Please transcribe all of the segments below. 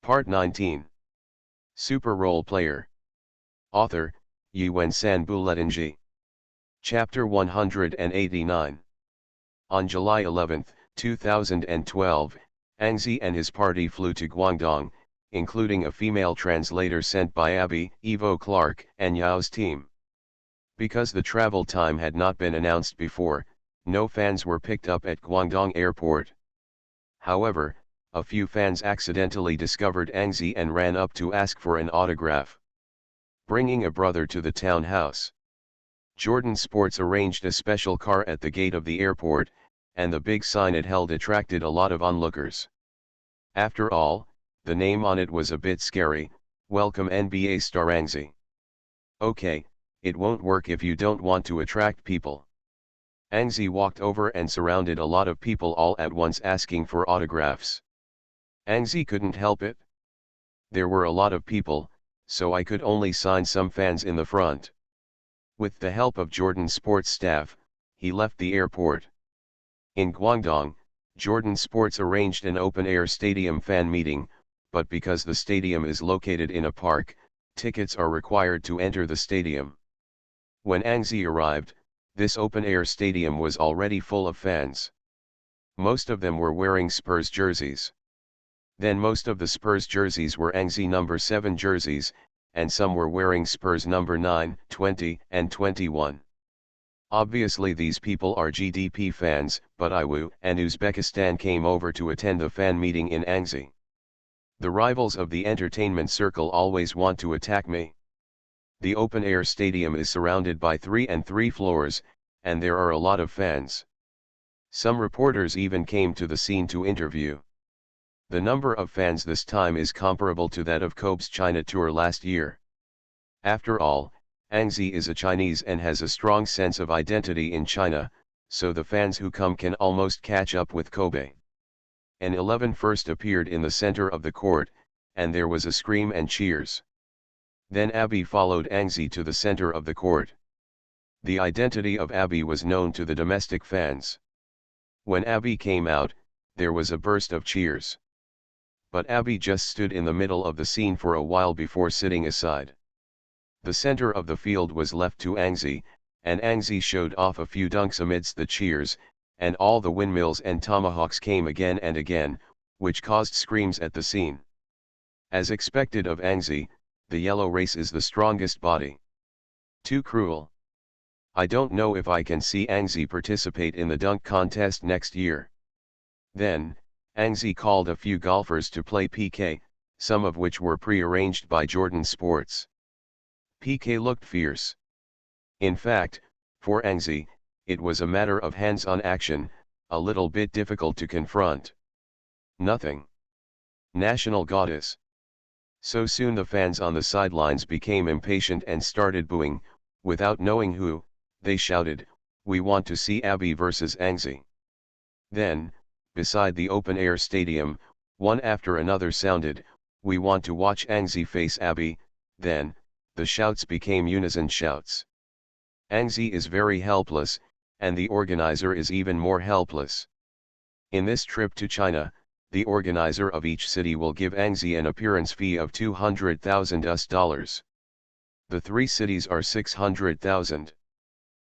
Part 19. Super Role Player. Author, Yuan-san Buletinji. Chapter 189. On July 11, 2012, Ang Zi and his party flew to Guangdong, including a female translator sent by Abby, Evo Clark, and Yao's team. Because the travel time had not been announced before, no fans were picked up at Guangdong Airport. However, a few fans accidentally discovered Ang Zi and ran up to ask for an autograph. Bringing a brother to the townhouse, Jordan Sports arranged a special car at the gate of the airport, and the big sign it held attracted a lot of onlookers. After all, the name on it was a bit scary: "Welcome NBA star Ang Zi." Okay, it won't work if you don't want to attract people. Ang Zi walked over and surrounded a lot of people all at once asking for autographs. Ang Zi couldn't help it. There were a lot of people, so I could only sign some fans in the front. With the help of Jordan Sports staff, he left the airport. In Guangdong, Jordan Sports arranged an open-air stadium fan meeting, but because the stadium is located in a park, tickets are required to enter the stadium. When Ang Zi arrived, this open-air stadium was already full of fans. Most of them were wearing Spurs jerseys. Then most of the Spurs jerseys were Ang Zi number 7 jerseys, and some were wearing Spurs number 9, 20, and 21. Obviously these people are GDP fans, but IWU and Uzbekistan came over to attend the fan meeting in Ang Zi. The rivals of the entertainment circle always want to attack me. The open-air stadium is surrounded by 3 and 3 floors, and there are a lot of fans. Some reporters even came to the scene to interview. The number of fans this time is comparable to that of Kobe's China tour last year. After all, Ang Zi is a Chinese and has a strong sense of identity in China, so the fans who come can almost catch up with Kobe. An 11 first appeared in the center of the court, and there was a scream and cheers. Then Abby followed Ang Zi to the center of the court. The identity of Abby was known to the domestic fans. When Abby came out, there was a burst of cheers. But Abby just stood in the middle of the scene for a while before sitting aside. The center of the field was left to Ang Zi, and Ang Zi showed off a few dunks amidst the cheers, and all the windmills and tomahawks came again and again, which caused screams at the scene. As expected of Ang Zi, the yellow race is the strongest body. Too cruel. I don't know if I can see Ang Zi participate in the dunk contest next year. Then, Ang Zi called a few golfers to play PK, some of which were pre-arranged by Jordan Sports. PK looked fierce. In fact, for Ang Zi, it was a matter of hands-on action, a little bit difficult to confront. Nothing. National goddess. So soon the fans on the sidelines became impatient and started booing. Without knowing who, they shouted, "We want to see Abby versus Ang Zi." Then, beside the open-air stadium, one after another sounded, "We want to watch Ang Zi face Abby." Then, the shouts became unison shouts. Ang Zi is very helpless, and the organizer is even more helpless. In this trip to China, the organizer of each city will give Ang Zi an appearance fee of $200,000. The 3 cities are $600,000.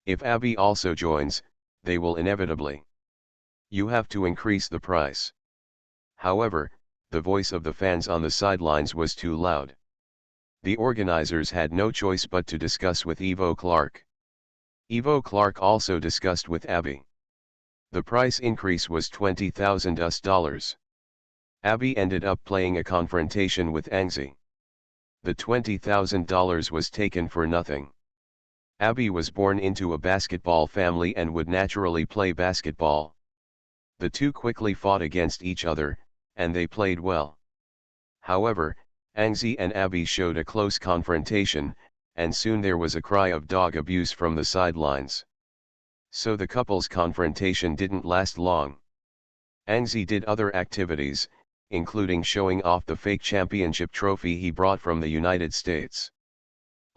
If Abby also joins, they will inevitably. You have to increase the price. However, the voice of the fans on the sidelines was too loud. The organizers had no choice but to discuss with Evo Clark. Evo Clark also discussed with Abby. The price increase was $20,000. Abby ended up playing a confrontation with Ang Zi. The $20,000 was taken for nothing. Abby was born into a basketball family and would naturally play basketball. The two quickly fought against each other, and they played well. However, Ang Zi and Abby showed a close confrontation, and soon there was a cry of dog abuse from the sidelines. So the couple's confrontation didn't last long. Ang Zi did other activities, including showing off the fake championship trophy he brought from the United States.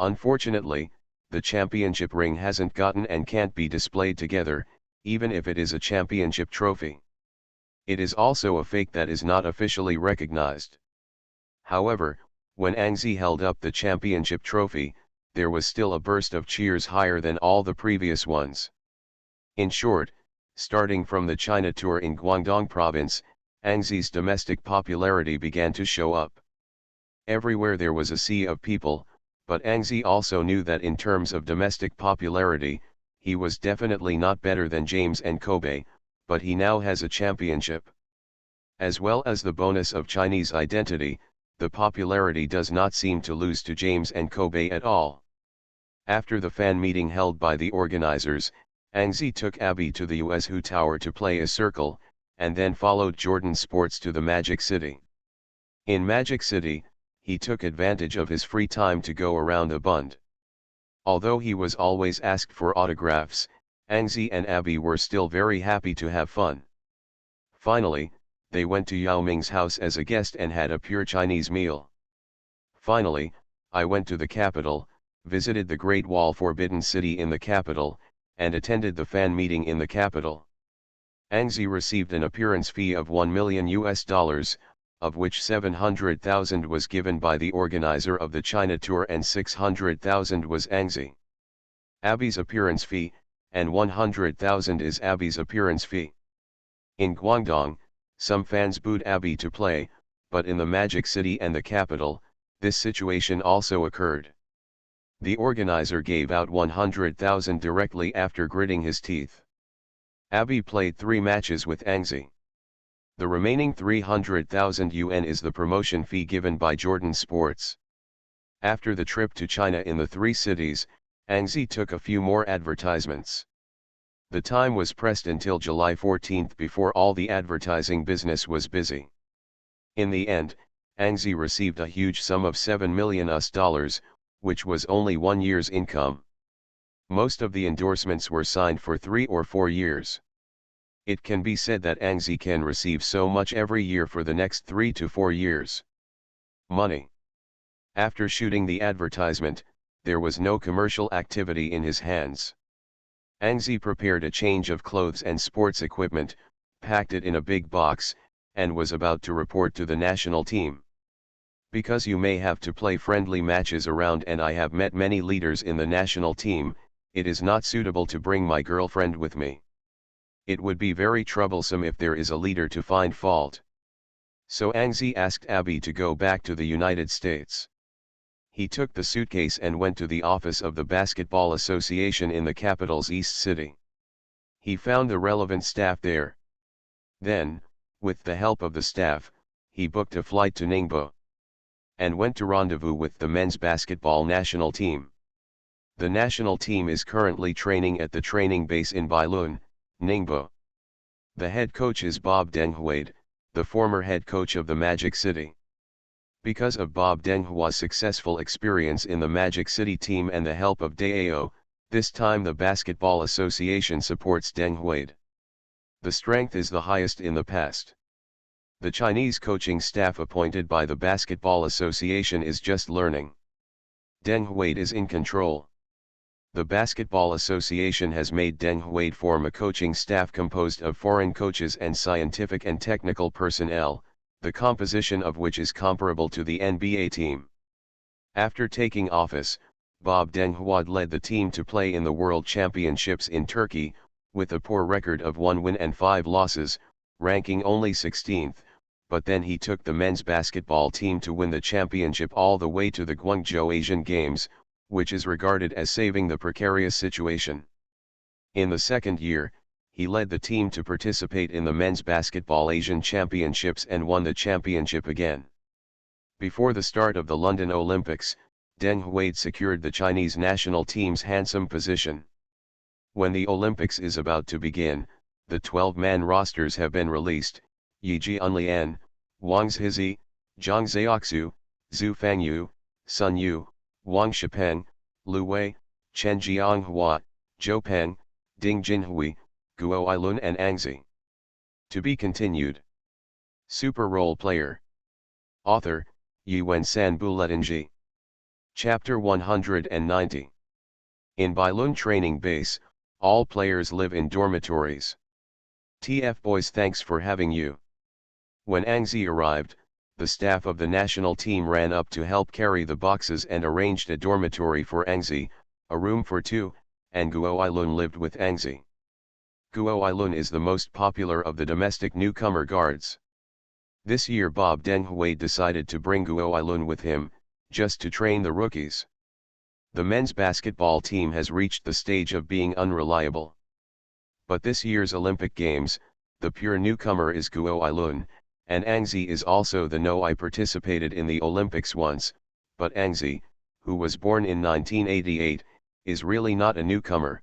Unfortunately, the championship ring hasn't gotten and can't be displayed together, even if it is a championship trophy. It is also a fake that is not officially recognized. However, when Angzi held up the championship trophy, there was still a burst of cheers higher than all the previous ones. In short, starting from the China tour in Guangdong province, Angzi's domestic popularity began to show up. Everywhere there was a sea of people, but Angzi also knew that in terms of domestic popularity, he was definitely not better than James and Kobe, but he now has a championship. As well as the bonus of Chinese identity, the popularity does not seem to lose to James and Kobe at all. After the fan meeting held by the organizers, Angzi took Abby to the USU Tower to play a circle, and then followed Jordan Sports to the Magic City. In Magic City, he took advantage of his free time to go around the Bund. Although he was always asked for autographs, Angzi and Abby were still very happy to have fun. Finally, they went to Yao Ming's house as a guest and had a pure Chinese meal. Finally, I went to the capital, visited the Great Wall Forbidden City in the capital, and attended the fan meeting in the capital. Angzi received an appearance fee of $1 million, of which 700,000 was given by the organizer of the China tour and 600,000 was Angzi. Abby's appearance fee, and 100,000 is Abby's appearance fee. In Guangdong, some fans booed Abby to play, but in the Magic City and the capital, this situation also occurred. The organizer gave out 100,000 directly after gritting his teeth. Abby played 3 matches with Angzi. The remaining 300,000 yuan is the promotion fee given by Jordan Sports. After the trip to China in the 3 cities, Angzi took a few more advertisements. The time was pressed until July 14 before all the advertising business was busy. In the end, Angzi received a huge sum of $7 million, which was only 1 year's income. Most of the endorsements were signed for 3 or 4 years. It can be said that Angzi can receive so much every year for the next 3 to 4 years. Money. After shooting the advertisement, there was no commercial activity in his hands. Angzi prepared a change of clothes and sports equipment, packed it in a big box, and was about to report to the national team. Because you may have to play friendly matches around and I have met many leaders in the national team, it is not suitable to bring my girlfriend with me. It would be very troublesome if there is a leader to find fault. So Angzi asked Abby to go back to the United States. He took the suitcase and went to the office of the Basketball Association in the capital's East City. He found the relevant staff there. Then, with the help of the staff, he booked a flight to Ningbo and went to rendezvous with the men's basketball national team. The national team is currently training at the training base in Bailun, Ningbo. The head coach is Bob Denghuade, the former head coach of the Magic City. Because of Bob Denghua's successful experience in the Magic City team and the help of Dao, this time the Basketball Association supports Denghuade. The strength is the highest in the past. The Chinese coaching staff appointed by the Basketball Association is just learning. Denghuade is in control. The Basketball Association has made Denghuade form a coaching staff composed of foreign coaches and scientific and technical personnel, the composition of which is comparable to the NBA team. After taking office, Bob Denghuade led the team to play in the World Championships in Turkey, with a poor record of 1 win and 5 losses, ranking only 16th, but then he took the men's basketball team to win the championship all the way to the Guangzhou Asian Games, which is regarded as saving the precarious situation. In the second year, he led the team to participate in the men's basketball Asian Championships and won the championship again. Before the start of the London Olympics, Denghuade secured the Chinese national team's handsome position. When the Olympics is about to begin, the 12-man rosters have been released: Yi Jianlian, Wang Zhizi, Zhang Zhaoxu, Zhu Fangyu, Sun Yu, Wang Shipeng, Lu Wei, Chen Jianghua, Zhou Peng, Ding Jinhui, Guo Ailun and Angzi. To be continued. Super Role Player. Author, Yuan Sanbu Letinji. Chapter 190. In Bailun Training Base, all players live in dormitories. TF Boys, thanks for having you. When Angzi arrived, the staff of the national team ran up to help carry the boxes and arranged a dormitory for Angzi, a room for two, and Guo Ailun lived with Angzi. Guo Ailun is the most popular of the domestic newcomer guards. This year Bob Deng decided to bring Guo Ailun with him, just to train the rookies. The men's basketball team has reached the stage of being unreliable. But this year's Olympic Games, the pure newcomer is Guo Ailun, and Angzi is also the no. I participated in the Olympics once, but Angzi, who was born in 1988, is really not a newcomer.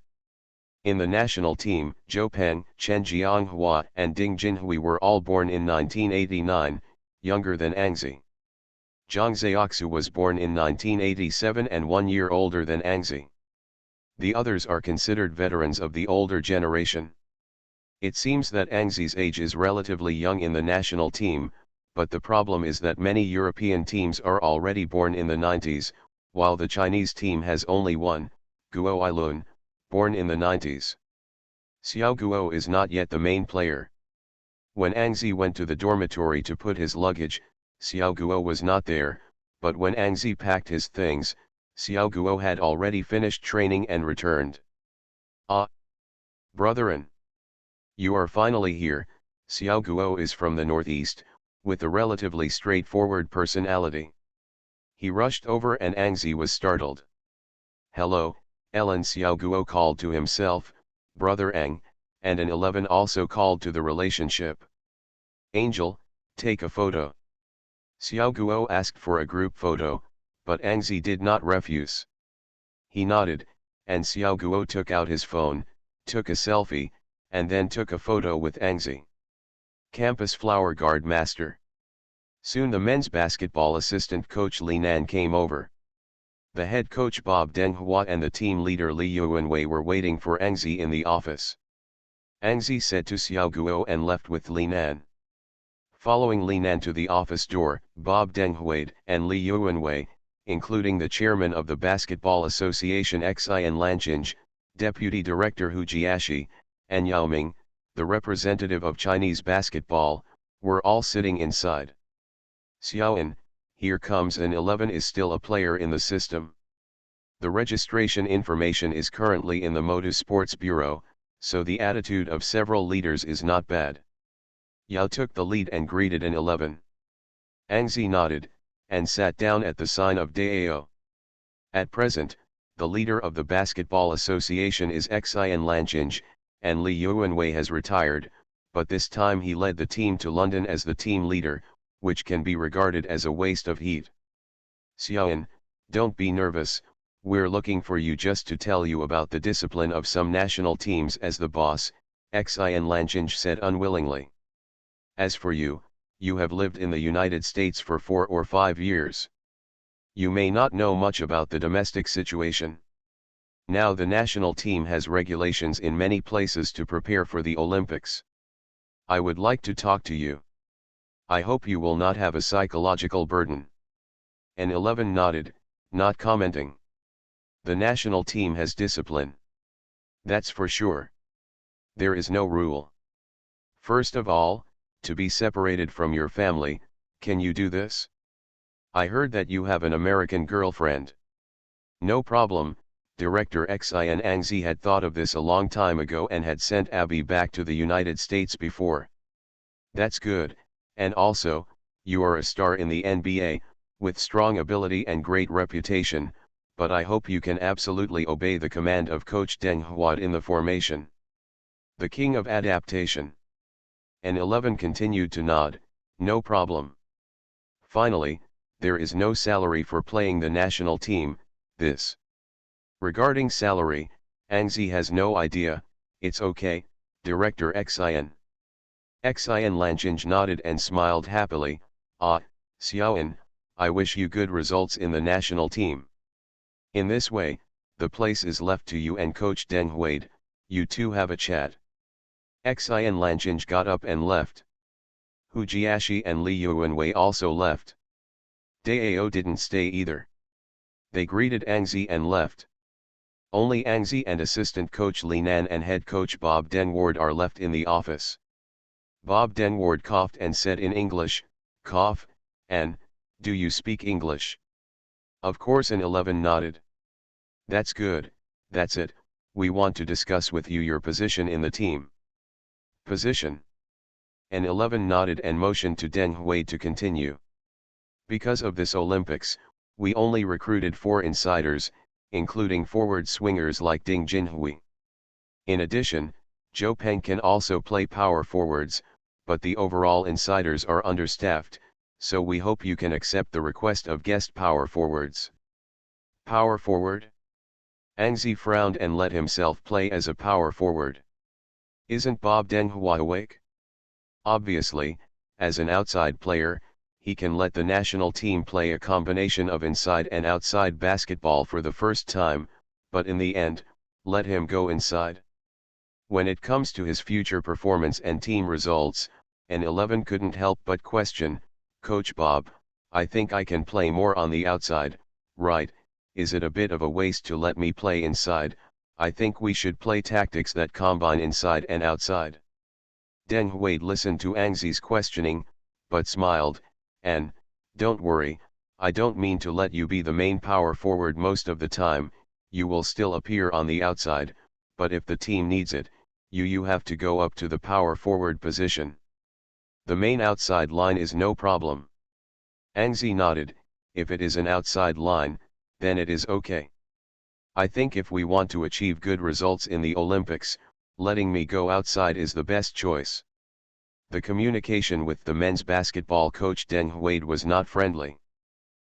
In the national team, Zhou Peng, Chen Jianghua and Ding Junhui were all born in 1989, younger than Angzi. Zhang Xiaoxu was born in 1987 and 1 year older than Angzi. The others are considered veterans of the older generation. It seems that Angzi's age is relatively young in the national team, but the problem is that many European teams are already born in the 90s, while the Chinese team has only one, Guo Ailun, born in the 90s. Xiao Guo is not yet the main player. When Angzi went to the dormitory to put his luggage, Xiao Guo was not there, but when Angzi packed his things, Xiao Guo had already finished training and returned. Ah! Brethren! You are finally here. Xiao Guo is from the northeast, with a relatively straightforward personality. He rushed over and Angzi was startled. Hello, Ellen. Xiao Guo called to himself, Brother Ang, and an 11 also called to the relationship. Angel, take a photo. Xiao Guo asked for a group photo, but Angzi did not refuse. He nodded, and Xiao Guo took out his phone, took a selfie, and then took a photo with Angzi. Campus flower guard master. Soon the men's basketball assistant coach Li Nan came over. The head coach Bob Denghua and the team leader Li Yuanwei were waiting for Angzi in the office. Angzi said to Xiao Guo and left with Li Nan. Following Li Nan to the office door, Bob Denghua and Li Yuanwei, including the chairman of the Basketball Association Xian Lanqinj, Deputy Director Hu Jiaxi, and Yao Ming, the representative of Chinese basketball, were all sitting inside. Xiaoan, here comes an 11 is still a player in the system. The registration information is currently in the Motu Sports Bureau, so the attitude of several leaders is not bad. Yao took the lead and greeted an 11. Angzi nodded, and sat down at the sign of Dao. At present, the leader of the Basketball Association is Xian Lanqinj, and Li Yuanwei has retired, but this time he led the team to London as the team leader, which can be regarded as a waste of heat. Xiaoan, don't be nervous, we're looking for you just to tell you about the discipline of some national teams as the boss, Xian Lanqinj said unwillingly. As for you, you have lived in the United States for 4 or 5 years. You may not know much about the domestic situation. Now the national team has regulations in many places to prepare for the Olympics. I would like to talk to you. I hope you will not have a psychological burden. An 11 nodded, not commenting. The national team has discipline. That's for sure. There is no rule. First of all, to be separated from your family, can you do this? I heard that you have an American girlfriend. No problem. Director Xian Angzi had thought of this a long time ago and had sent Abby back to the United States before. That's good, and also, you are a star in the NBA, with strong ability and great reputation, but I hope you can absolutely obey the command of Coach Deng Huad in the formation. The king of adaptation. An 11 continued to nod, no problem. Finally, there is no salary for playing the national team, this. Regarding salary, Angzi has no idea, it's okay, Director Xian. Xian Lanqinj nodded and smiled happily, ah, Xiaoan, I wish you good results in the national team. In this way, the place is left to you and Coach Deng Huad, you two have a chat. Xian Lanqinj got up and left. Hu Jiaxi and Li Yuanwei also left. Dao didn't stay either. They greeted Angzi and left. Only Angzi and assistant coach Li Nan and head coach Bob Denward are left in the office. Bob Denward coughed and said in English, cough, And, do you speak English? Of course, an 11 nodded. That's good, that's it, we want to discuss with you your position in the team. Position. An 11 nodded and motioned to Deng Hui to continue. Because of this Olympics, we only recruited 4 insiders, including forward swingers like Ding Jinhui. In addition, Zhou Peng can also play power forwards, but the overall insiders are understaffed, so we hope you can accept the request of guest power forwards. Power forward? Ang Zi frowned and let himself play as a power forward. Isn't Bob Deng Hui awake? Obviously, as an outside player, he can let the national team play a combination of inside and outside basketball for the first time, but in the end, let him go inside. When it comes to his future performance and team results, an 11 couldn't help but question, Coach Bob, I think I can play more on the outside, right? Is it a bit of a waste to let me play inside? I think we should play tactics that combine inside and outside. Deng Hui listened to Ang Zi's questioning, but smiled, and, don't worry, I don't mean to let you be the main power forward most of the time, you will still appear on the outside, but if the team needs it, you have to go up to the power forward position. The main outside line is no problem. Ang Zi nodded, if it is an outside line, then it is okay. I think if we want to achieve good results in the Olympics, letting me go outside is the best choice. The communication with the men's basketball coach Deng Hui was not friendly.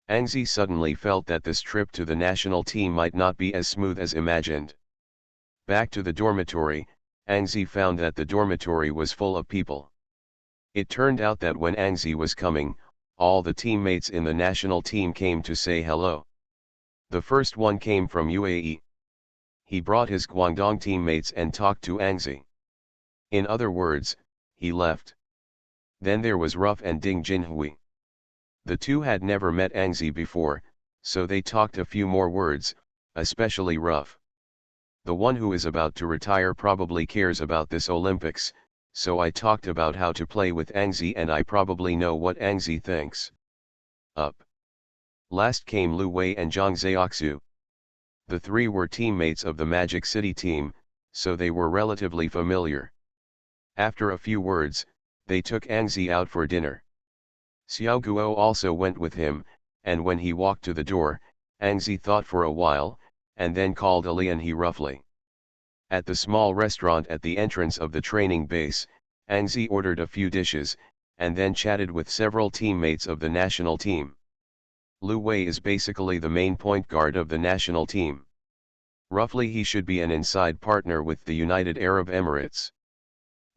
Ang Zi suddenly felt that this trip to the national team might not be as smooth as imagined. Back to the dormitory, Ang Zi found that the dormitory was full of people. It turned out that when Ang Zi was coming, all the teammates in the national team came to say hello. The first one came from UAE. He brought his Guangdong teammates and talked to Ang Zi. In other words, he left. Then there was Ruff and Ding Jinhui. The two had never met Ang Zi before, so they talked a few more words, especially Ruff. The one who is about to retire probably cares about this Olympics, so I talked about how to play with Ang Zi and I probably know what Ang Zi thinks. Up. Last came Lu Wei and Zhang Zhaoxu. The 3 were teammates of the Magic City team, so they were relatively familiar. After a few words, they took Ang Zi out for dinner. Xiao Guo also went with him, and when he walked to the door, Ang Zi thought for a while, and then called Ali and he roughly. At the small restaurant at the entrance of the training base, Ang Zi ordered a few dishes, and then chatted with several teammates of the national team. Lu Wei is basically the main point guard of the national team. Roughly he should be an inside partner with the United Arab Emirates.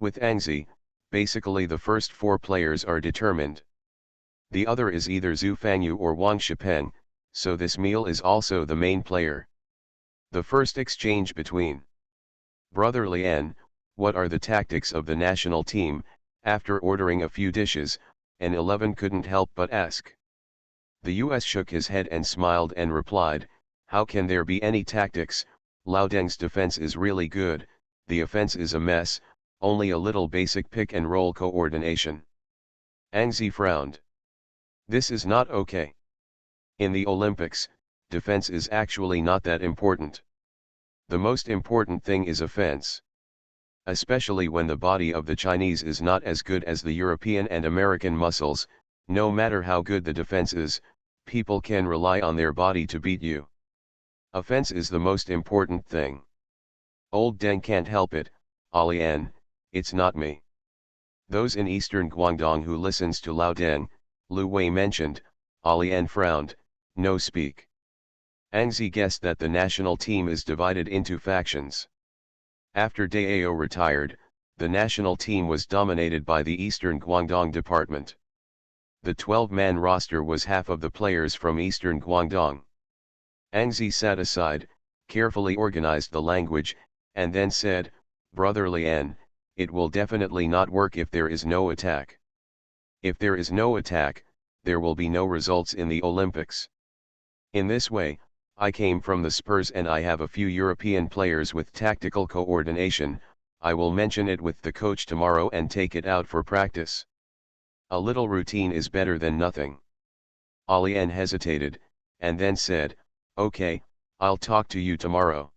With Ang Zi, basically the first 4 players are determined. The other is either Zhu Fangyu or Wang Shipeng, so this meal is also the main player. The first exchange between Brother Lian, what are the tactics of the national team? After ordering a few dishes, an 11 couldn't help but ask. The US shook his head and smiled and replied, how can there be any tactics? Lao Deng's defense is really good, the offense is a mess, only a little basic pick and roll coordination. Ang Zi frowned. This is not okay. In the Olympics, defense is actually not that important. The most important thing is offense. Especially when the body of the Chinese is not as good as the European and American muscles, no matter how good the defense is, people can rely on their body to beat you. Offense is the most important thing. Old Deng can't help it, Alian, it's not me. Those in eastern Guangdong who listens to Lao Deng, Lu Wei mentioned, Alian frowned, no speak. Ang Zi guessed that the national team is divided into factions. After Dao retired, the national team was dominated by the eastern Guangdong department. The 12-man roster was half of the players from eastern Guangdong. Ang Zi sat aside, carefully organized the language, and then said, Brother Lian, it will definitely not work if there is no attack. If there is no attack, there will be no results in the Olympics. In this way, I came from the Spurs and I have a few European players with tactical coordination, I will mention it with the coach tomorrow and take it out for practice. A little routine is better than nothing. Alian hesitated, and then said, "Okay, I'll talk to you tomorrow."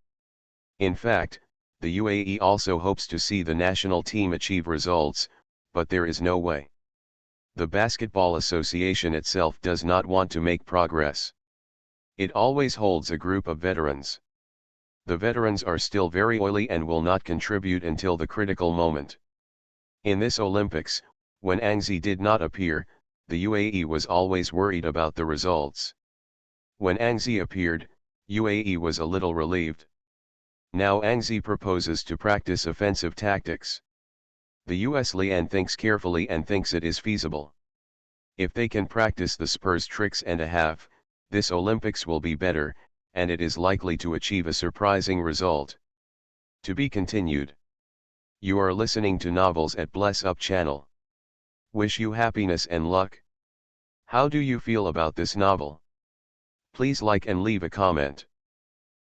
In fact, the UAE also hopes to see the national team achieve results, but there is no way. The Basketball Association itself does not want to make progress. It always holds a group of veterans. The veterans are still very oily and will not contribute until the critical moment. In this Olympics, when Angzi did not appear, the UAE was always worried about the results. When Angzi appeared, UAE was a little relieved. Now Angzi proposes to practice offensive tactics. The US Lian thinks carefully and thinks it is feasible. If they can practice the Spurs tricks and a half, this Olympics will be better, and it is likely to achieve a surprising result. To be continued. You are listening to Novels at Bless Up channel. Wish you happiness and luck. How do you feel about this novel? Please like and leave a comment.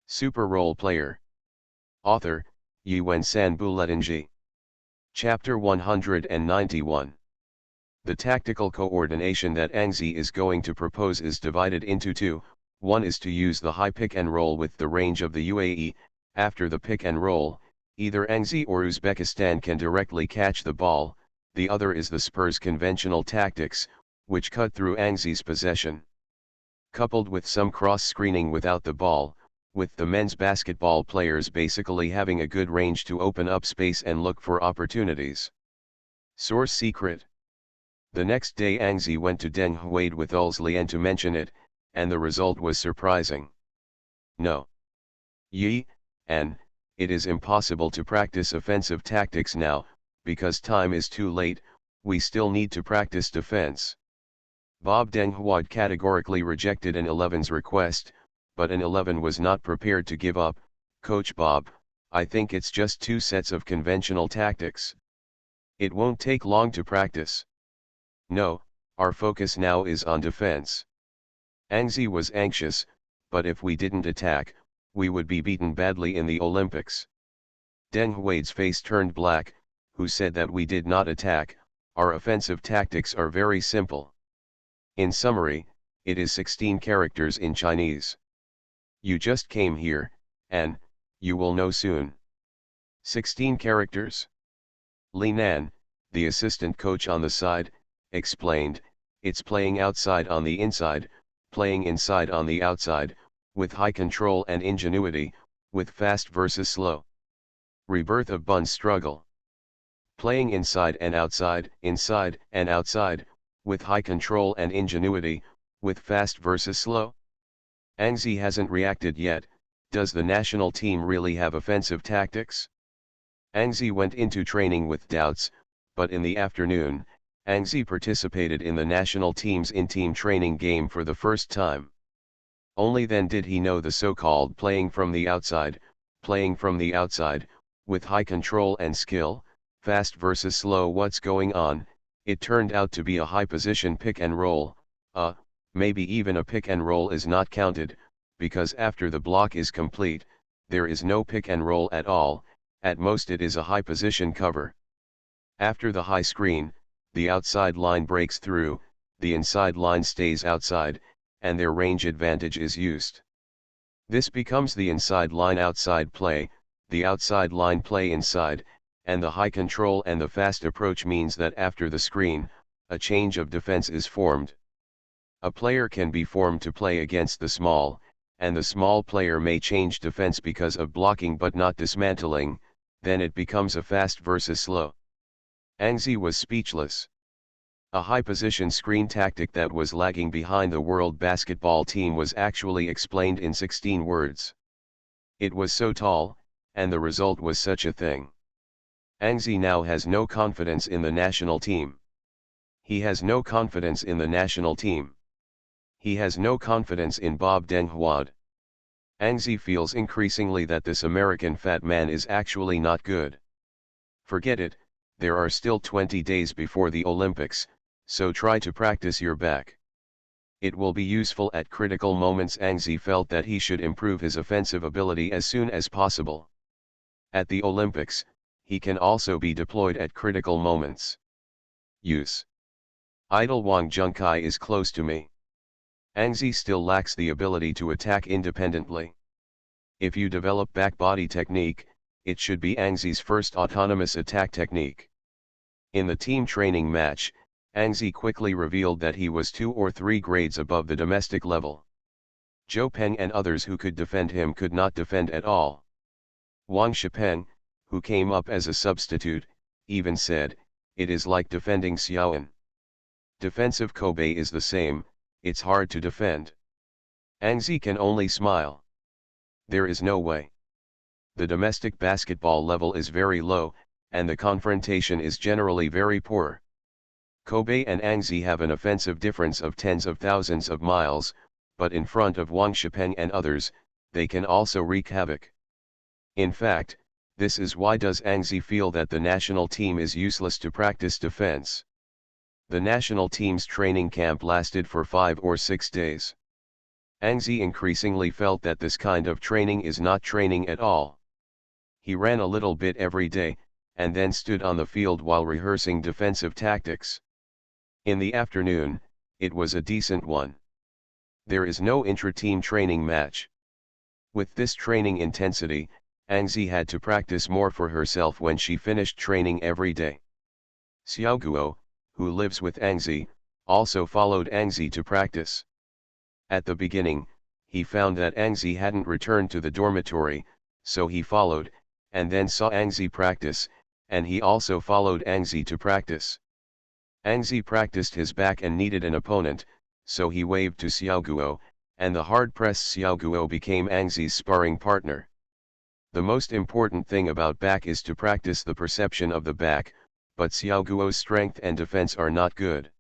Super Role Player. Author, Yuen San Buletinji. Chapter 191. The tactical coordination that Angzi is going to propose is divided into two. One is to use the high pick and roll with the range of the UAE. After the pick and roll, either Angzi or Uzbekistan can directly catch the ball. The other is the Spurs' conventional tactics, which cut through Angzi's possession. Coupled with some cross-screening without the ball, with the men's basketball players basically having a good range to open up space and look for opportunities. Source secret. The next day Angzi went to Den Huade with Ulz Lian to mention it, and the result was surprising. No. And it is impossible to practice offensive tactics now, because time is too late, we still need to practice defense. Bob Den Huade categorically rejected an 11's request, but an 11 was not prepared to give up. Coach Bob, I think it's just 2 sets of conventional tactics. It won't take long to practice. No, our focus now is on defense. Angzi was anxious, but if we didn't attack, we would be beaten badly in the Olympics. Den Huade's face turned black, who said that we did not attack. Our offensive tactics are very simple. In summary, it is 16 characters in Chinese. You just came here, and you will know soon. 16 characters? Li Nan, the assistant coach on the side, explained, it's playing outside on the inside, playing inside on the outside, with high control and ingenuity, with fast versus slow. Rebirth of Bun's struggle. Playing inside and outside, with high control and ingenuity, with fast versus slow. Angzi hasn't reacted yet. Does the national team really have offensive tactics? Angzi went into training with doubts, but in the afternoon, Angzi participated in the national team's in-team training game for the first time. Only then did he know the so-called playing from the outside, with high control and skill, fast versus slow. What's going on? It turned out to be a high position pick and roll. Maybe even a pick and roll is not counted, because after the block is complete, there is no pick and roll at all, at most it is a high position cover. After the high screen, the outside line breaks through, the inside line stays outside, and their range advantage is used. This becomes the inside line outside play, the outside line play inside, and the high control and the fast approach means that after the screen, a change of defense is formed. A player can be formed to play against the small, and the small player may change defense because of blocking but not dismantling, then it becomes a fast versus slow. Angzi was speechless. A high position screen tactic that was lagging behind the world basketball team was actually explained in 16 words. It was so tall, and the result was such a thing. Angzi now has no confidence in the national team. He has no confidence in the national team. He has no confidence in Bob Den Huade. Angzi feels increasingly that this American fat man is actually not good. Forget it, there are still 20 days before the Olympics, so try to practice your back. It will be useful at critical moments. Angzi felt that he should improve his offensive ability as soon as possible. At the Olympics, he can also be deployed at critical moments. Use. Idol Wang Junkai is close to me. Ang Zi still lacks the ability to attack independently. If you develop back body technique, it should be Ang Zi's first autonomous attack technique. In the team training match, Ang Zi quickly revealed that he was 2 or 3 grades above the domestic level. Zhou Peng and others who could defend him could not defend at all. Wang Shipeng, who came up as a substitute, even said, "It is like defending Xiaoan. Defensive Kobe is the same, it's hard to defend." Ang Zi can only smile. There is no way. The domestic basketball level is very low, and the confrontation is generally very poor. Kobe and Ang Zi have an offensive difference of tens of thousands of miles, but in front of Wang Shipeng and others, they can also wreak havoc. In fact, this is why does Ang Zi feel that the national team is useless to practice defense. The national team's training camp lasted for 5 or 6 days. Ang Zi increasingly felt that this kind of training is not training at all. He ran a little bit every day, and then stood on the field while rehearsing defensive tactics. In the afternoon, it was a decent one. There is no intra-team training match. With this training intensity, Ang Zi had to practice more for herself when she finished training every day. Xiao Guo, who lives with Ang Zi, also followed Ang Zi to practice. At the beginning, he found that Ang Zi hadn't returned to the dormitory, so he followed, and then saw Ang Zi practice, and he also followed Ang Zi to practice. Ang Zi practiced his back and needed an opponent, so he waved to Xiao Guo, and the hard-pressed Xiao Guo became Ang Zi's sparring partner. The most important thing about back is to practice the perception of the back, but Xiao Guo's strength and defense are not good.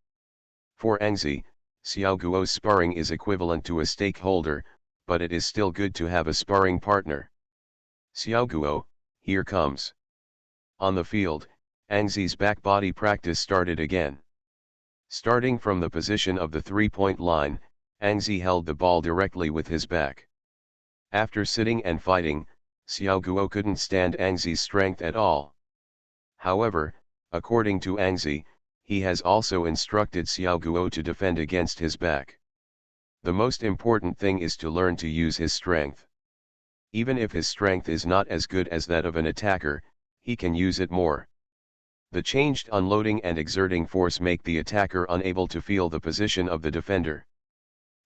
For Ang Zi, Xiao Guo's sparring is equivalent to a stakeholder, but it is still good to have a sparring partner. Xiao Guo, here comes. On the field, Ang Zi's back body practice started again. Starting from the position of the three-point line, Ang Zi held the ball directly with his back. After sitting and fighting, Xiao Guo couldn't stand Ang Zi's strength at all. However, according to Ang Zi, he has also instructed Xiao Guo to defend against his back. The most important thing is to learn to use his strength. Even if his strength is not as good as that of an attacker, he can use it more. The changed unloading and exerting force make the attacker unable to feel the position of the defender.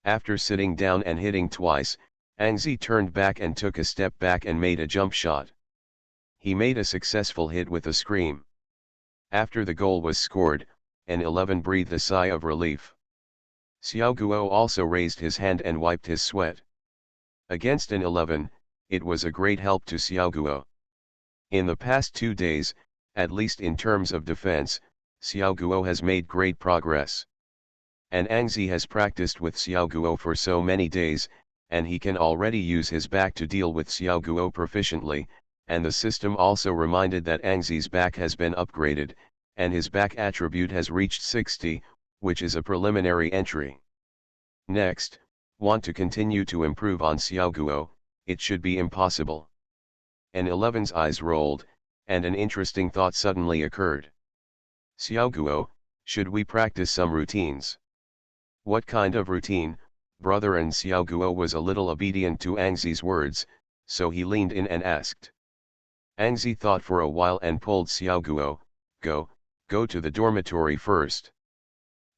After sitting down and hitting twice, Ang Zi turned back and took a step back and made a jump shot. He made a successful hit with a scream. After the goal was scored, an 11 breathed a sigh of relief. Xiao Guo also raised his hand and wiped his sweat. Against an 11, it was a great help to Xiao Guo. In the past 2 days, at least in terms of defense, Xiao Guo has made great progress. And Ang Zi has practiced with Xiao Guo for so many days, and he can already use his back to deal with Xiao Guo proficiently, and the system also reminded that Ang Zi's back has been upgraded, and his back attribute has reached 60, which is a preliminary entry. Next, want to continue to improve on Xiao Guo, it should be impossible. An 11's eyes rolled, and an interesting thought suddenly occurred. Xiao Guo, should we practice some routines? What kind of routine, brother? And Xiao Guo was a little obedient to Ang Zi's words, so he leaned in and asked. Ang Zi thought for a while and pulled Xiao Guo, go to the dormitory first.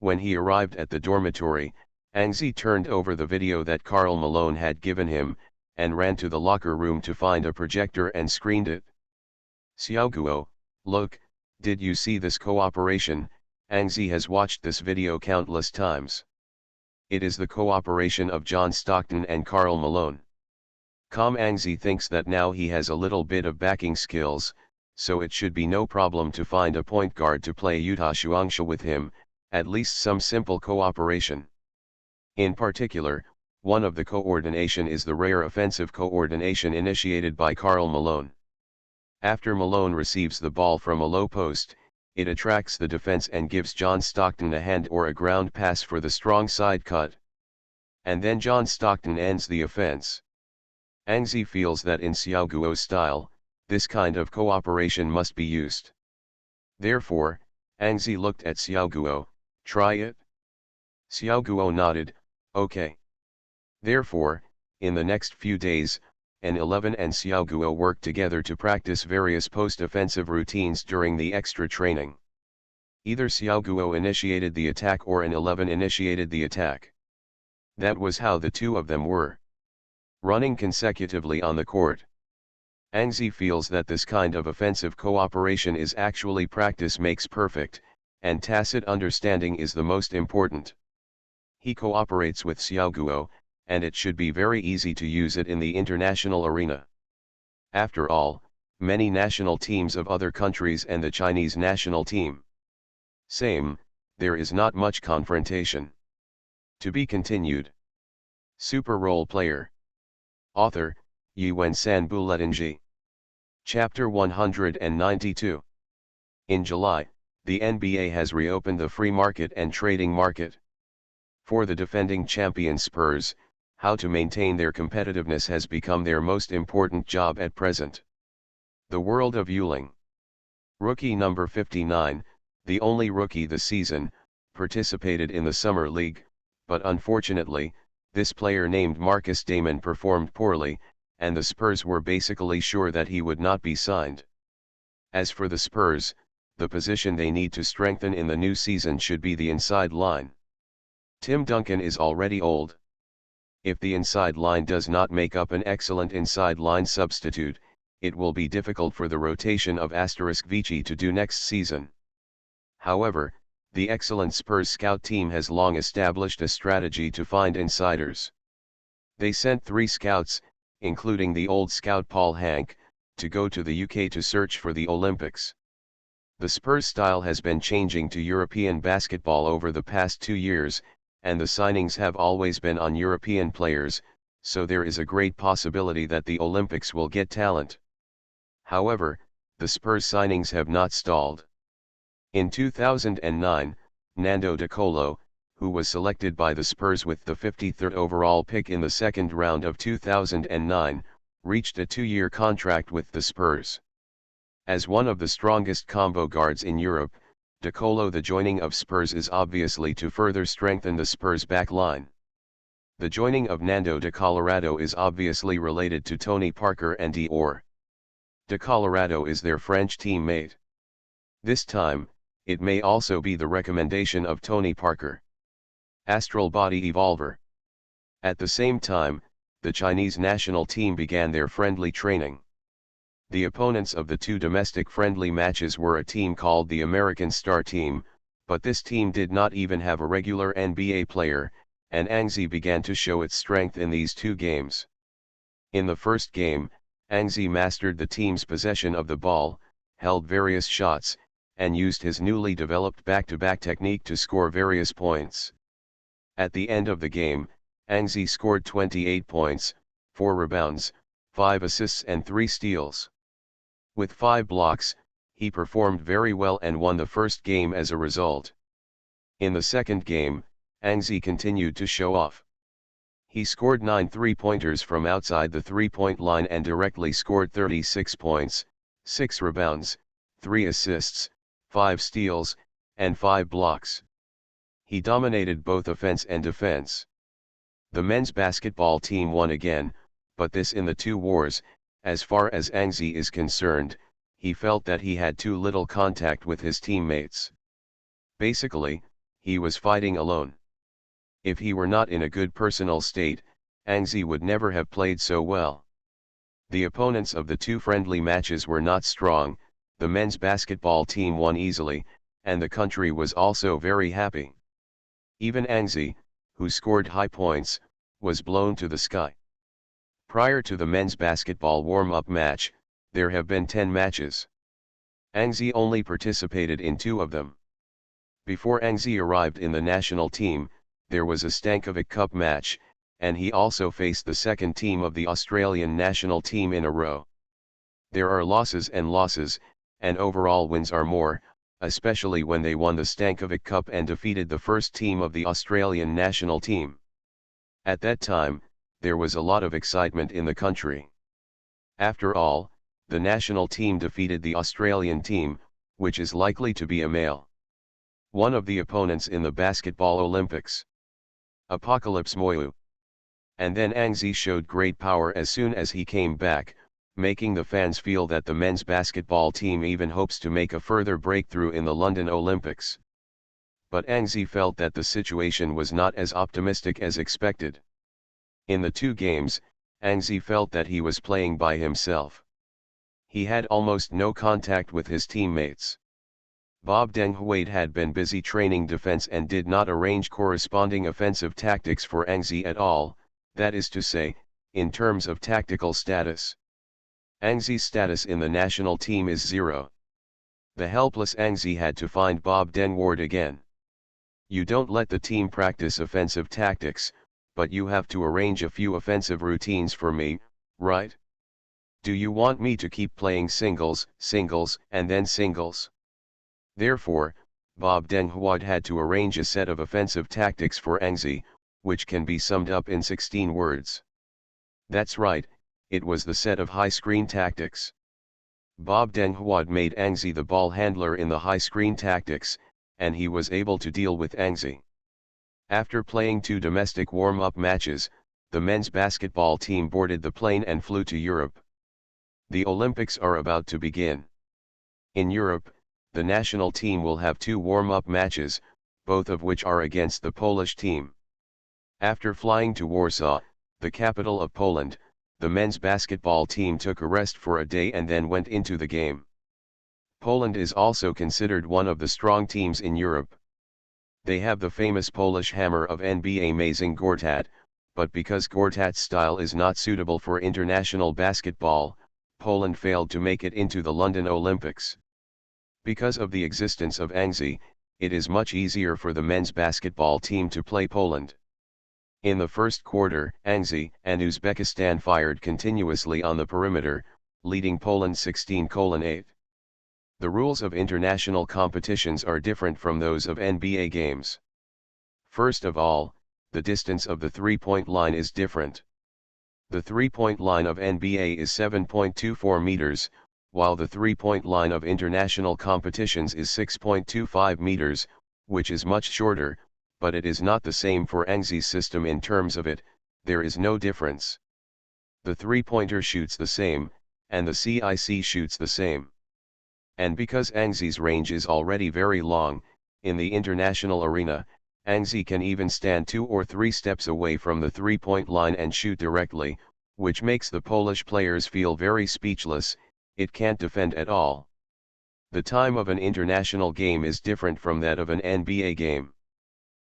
When he arrived at the dormitory, Ang Zi turned over the video that Karl Malone had given him, and ran to the locker room to find a projector and screened it. Xiao Guo, look, did you see this cooperation? Ang Zi has watched this video countless times. It is the cooperation of John Stockton and Karl Malone. Ang Zi thinks that now he has a little bit of backing skills, so it should be no problem to find a point guard to play Yuta Shuangsha with him, at least some simple cooperation. In particular, one of the coordination is the rare offensive coordination initiated by Karl Malone. After Malone receives the ball from a low post, it attracts the defense and gives John Stockton a hand or a ground pass for the strong side cut. And then John Stockton ends the offense. Ang Zi feels that in Xiao Guo's style, this kind of cooperation must be used. Therefore, Ang Zi looked at Xiao Guo, try it? Xiao Guo nodded, Okay. Therefore, in the next few days, N11 and Xiaoguo worked together to practice various post-offensive routines during the extra training. Either Xiaoguo initiated the attack or N11 initiated the attack. That was how the two of them were running consecutively on the court. Angzi feels that this kind of offensive cooperation is actually practice makes perfect, and tacit understanding is the most important. He cooperates with Xiaoguo, and it should be very easy to use it in the international arena. After all, many national teams of other countries and the Chinese national team. Same, there is not much confrontation. To be continued. Super Role Player. Author, Yuan-san Buletinji. Chapter 192. In July, the NBA has reopened the free market and trading market. For the defending champion Spurs, how to maintain their competitiveness has become their most important job at present. The world of Yuling. Rookie number 59, the only rookie this season, participated in the Summer League, but unfortunately, this player named Marcus Damon performed poorly, and the Spurs were basically sure that he would not be signed. As for the Spurs, the position they need to strengthen in the new season should be the inside line. Tim Duncan is already old. If the inside line does not make up an excellent inside line substitute, it will be difficult for the rotation of Vici to do next season. However, the excellent Spurs scout team has long established a strategy to find insiders. They sent 3 scouts, including the old scout Paul Hank, to go to the UK to search for the Olympics. The Spurs style has been changing to European basketball over the past 2 years, and the signings have always been on European players, so there is a great possibility that the Olympics will get talent. However, the Spurs signings have not stalled. In 2009, Nando De Colo, who was selected by the Spurs with the 53rd overall pick in the second round of 2009, reached a 2-year contract with the Spurs. As one of the strongest combo guards in Europe, De Colo the joining of Spurs is obviously to further strengthen the Spurs back line. The joining of Nando de Colorado is obviously related to Tony Parker and Dior. De Colorado is their French teammate. This time, it may also be the recommendation of Tony Parker. Astral Body Evolver. At the same time, the Chinese national team began their friendly training. The opponents of the 2 domestic friendly matches were a team called the American Star Team, but this team did not even have a regular NBA player, and Angzi began to show its strength in these 2 games. In the first game, Angzi mastered the team's possession of the ball, held various shots, and used his newly developed back-to-back technique to score various points. At the end of the game, Angzi scored 28 points, 4 rebounds, 5 assists and 3 steals. With 5 blocks, he performed very well and won the first game as a result. In the second game, Angzi continued to show off. He scored 9 3-pointers from outside the 3-point line and directly scored 36 points, 6 rebounds, 3 assists, 5 steals, and 5 blocks. He dominated both offense and defense. The men's basketball team won again, but this in the 2 wars. As far as Angzi is concerned, he felt that he had too little contact with his teammates. Basically, he was fighting alone. If he were not in a good personal state, Angzi would never have played so well. The opponents of the 2 friendly matches were not strong, the men's basketball team won easily, and the country was also very happy. Even Angzi, who scored high points, was blown to the sky. Prior to the men's basketball warm-up match, there have been 10 matches. Angzi only participated in 2 of them. Before Angzi arrived in the national team, there was a Stankovic Cup match, and he also faced the second team of the Australian national team in a row. There are losses, and overall wins are more, especially when they won the Stankovic Cup and defeated the first team of the Australian national team. At that time, there was a lot of excitement in the country. After all, the national team defeated the Australian team, which is likely to be a male. One of the opponents in the basketball Olympics. Apocalypse Moyu. And then Angzi showed great power as soon as he came back, making the fans feel that the men's basketball team even hopes to make a further breakthrough in the London Olympics. But Angzi felt that the situation was not as optimistic as expected. In the two games, Angzi felt that he was playing by himself. He had almost no contact with his teammates. Bob Den Huade had been busy training defense and did not arrange corresponding offensive tactics for Angzi at all, that is to say, in terms of tactical status. Angzi's status in the national team is 0. The helpless Angzi had to find Bob Den Huade again. You don't let the team practice offensive tactics, but you have to arrange a few offensive routines for me, right? Do you want me to keep playing singles, and then singles? Therefore, Bob Den Huade had to arrange a set of offensive tactics for Angzi, which can be summed up in 16 words. That's right, it was the set of high screen tactics. Bob Den Huade made Angzi the ball handler in the high screen tactics, and he was able to deal with Angzi. After playing 2 domestic warm-up matches, the men's basketball team boarded the plane and flew to Europe. The Olympics are about to begin. In Europe, the national team will have 2 warm-up matches, both of which are against the Polish team. After flying to Warsaw, the capital of Poland, the men's basketball team took a rest for a day and then went into the game. Poland is also considered one of the strong teams in Europe. They have the famous Polish hammer of NBA Mazing Gortat, but because Gortat's style is not suitable for international basketball, Poland failed to make it into the London Olympics. Because of the existence of Angzi, it is much easier for the men's basketball team to play Poland. In the first quarter, Angzi and Uzbekistan fired continuously on the perimeter, leading Poland 16-8. The rules of international competitions are different from those of NBA games. First of all, the distance of the three-point line is different. The three-point line of NBA is 7.24 meters, while the three-point line of international competitions is 6.25 meters, which is much shorter, but it is not the same for Angzi's system in terms of it, there is no difference. The three-pointer shoots the same, and the CIC shoots the same. And because Angzi's range is already very long, in the international arena, Angzi can even stand 2 or 3 steps away from the three-point line and shoot directly, which makes the Polish players feel very speechless, it can't defend at all. The time of an international game is different from that of an NBA game.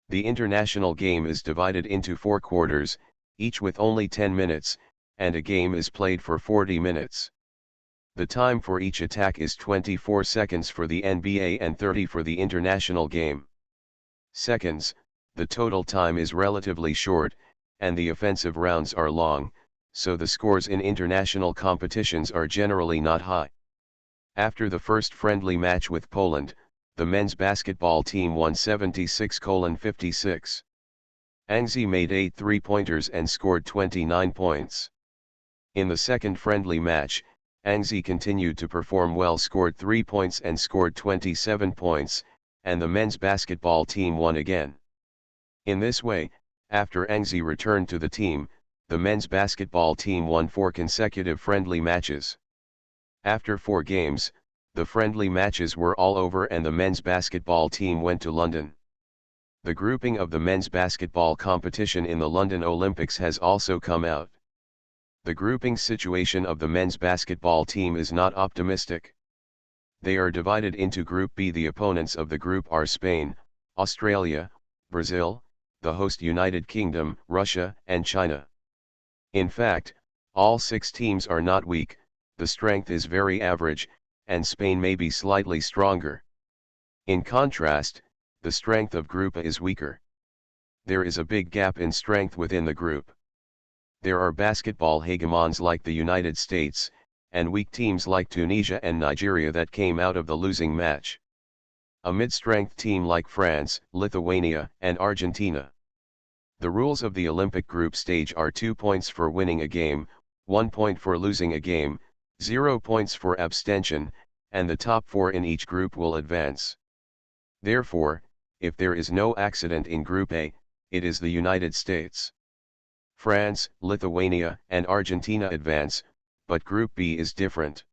The international game is divided into 4 quarters, each with only 10 minutes, and a game is played for 40 minutes. The time for each attack is 24 seconds for the NBA and 30 for the international game. Seconds, the total time is relatively short, and the offensive rounds are long, so the scores in international competitions are generally not high. After the first friendly match with Poland, the men's basketball team won 76-56. Angzi made 8 three-pointers and scored 29 points. In the second friendly match, Angzi continued to perform well, scored 3 points and scored 27 points, and the men's basketball team won again. In this way, after Angzi returned to the team, the men's basketball team won 4 consecutive friendly matches. After 4 games, the friendly matches were all over and the men's basketball team went to London. The grouping of the men's basketball competition in the London Olympics has also come out. The grouping situation of the men's basketball team is not optimistic. They are divided into Group B. The opponents of the group are Spain, Australia, Brazil, the host United Kingdom, Russia, and China. In fact, all 6 teams are not weak, the strength is very average, and Spain may be slightly stronger. In contrast, the strength of Group A is weaker. There is a big gap in strength within the group. There are basketball hegemons like the United States, and weak teams like Tunisia and Nigeria that came out of the losing match. A mid-strength team like France, Lithuania, and Argentina. The rules of the Olympic group stage are 2 points for winning a game, 1 point for losing a game, 0 points for abstention, and the top 4 in each group will advance. Therefore, if there is no accident in Group A, it is the United States. France, Lithuania, and Argentina advance, but Group B is different.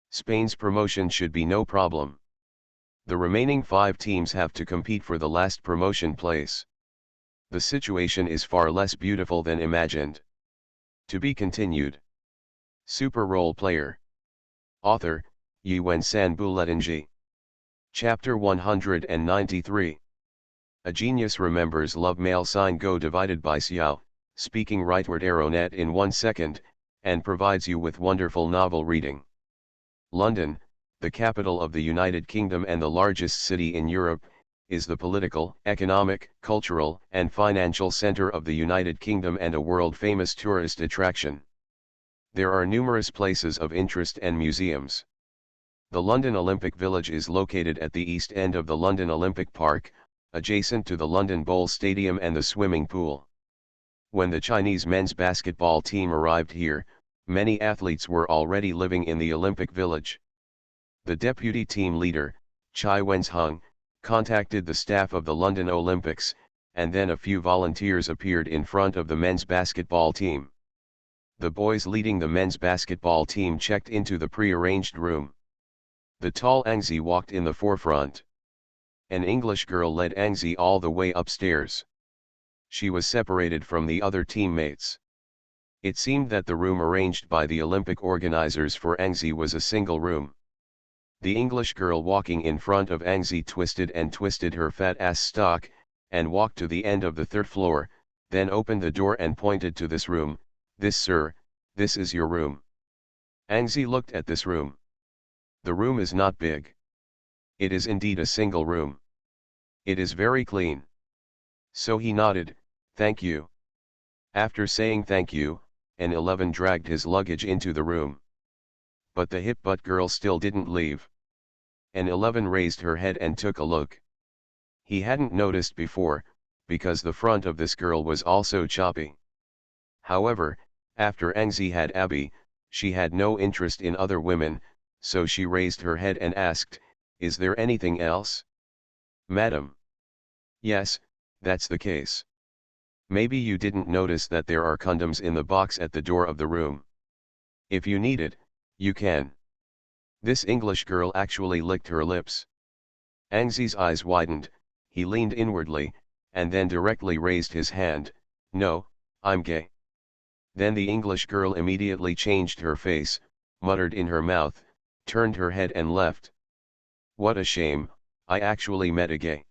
Spain's promotion should be no problem. The remaining 5 teams have to compete for the last promotion place. The situation is far less beautiful than imagined. To be continued. Super Role Player. Author, Yuan-san Buletinji. Chapter 193. A genius remembers love male sign go divided by xiao, speaking rightward arrow net in 1 second, and provides you with wonderful novel reading. London, the capital of the United Kingdom and the largest city in Europe, is the political, economic, cultural, and financial center of the United Kingdom and a world-famous tourist attraction. There are numerous places of interest and museums. The London Olympic Village is located at the east end of the London Olympic Park, adjacent to the London Bowl Stadium and the swimming pool. When the Chinese men's basketball team arrived here, many athletes were already living in the Olympic Village. The deputy team leader, Chai Wen-hung, contacted the staff of the London Olympics, and then a few volunteers appeared in front of the men's basketball team. The boys leading the men's basketball team checked into the pre-arranged room. The tall Angzi walked in the forefront. An English girl led Angzi all the way upstairs. She was separated from the other teammates. It seemed that the room arranged by the Olympic organizers for Angzi was a single room. The English girl walking in front of Angzi twisted and twisted her fat ass stock, and walked to the end of the 3rd floor, then opened the door and pointed to this room. "This, sir, this is your room." Angzi looked at this room. The room is not big. It is indeed a single room. It is very clean. So he nodded, "Thank you." After saying thank you, an 11 dragged his luggage into the room. But the hip butt girl still didn't leave. An 11 raised her head and took a look. He hadn't noticed before, because the front of this girl was also choppy. However, after Angzi had Abby, she had no interest in other women, so she raised her head and asked, "Is there anything else?" "Madam." "Yes, that's the case. Maybe you didn't notice that there are condoms in the box at the door of the room. If you need it, you can." This English girl actually licked her lips. Angzi's eyes widened, he leaned inwardly, and then directly raised his hand, "No, I'm gay." Then the English girl immediately changed her face, muttered in her mouth, turned her head and left. "What a shame, I actually met a gay."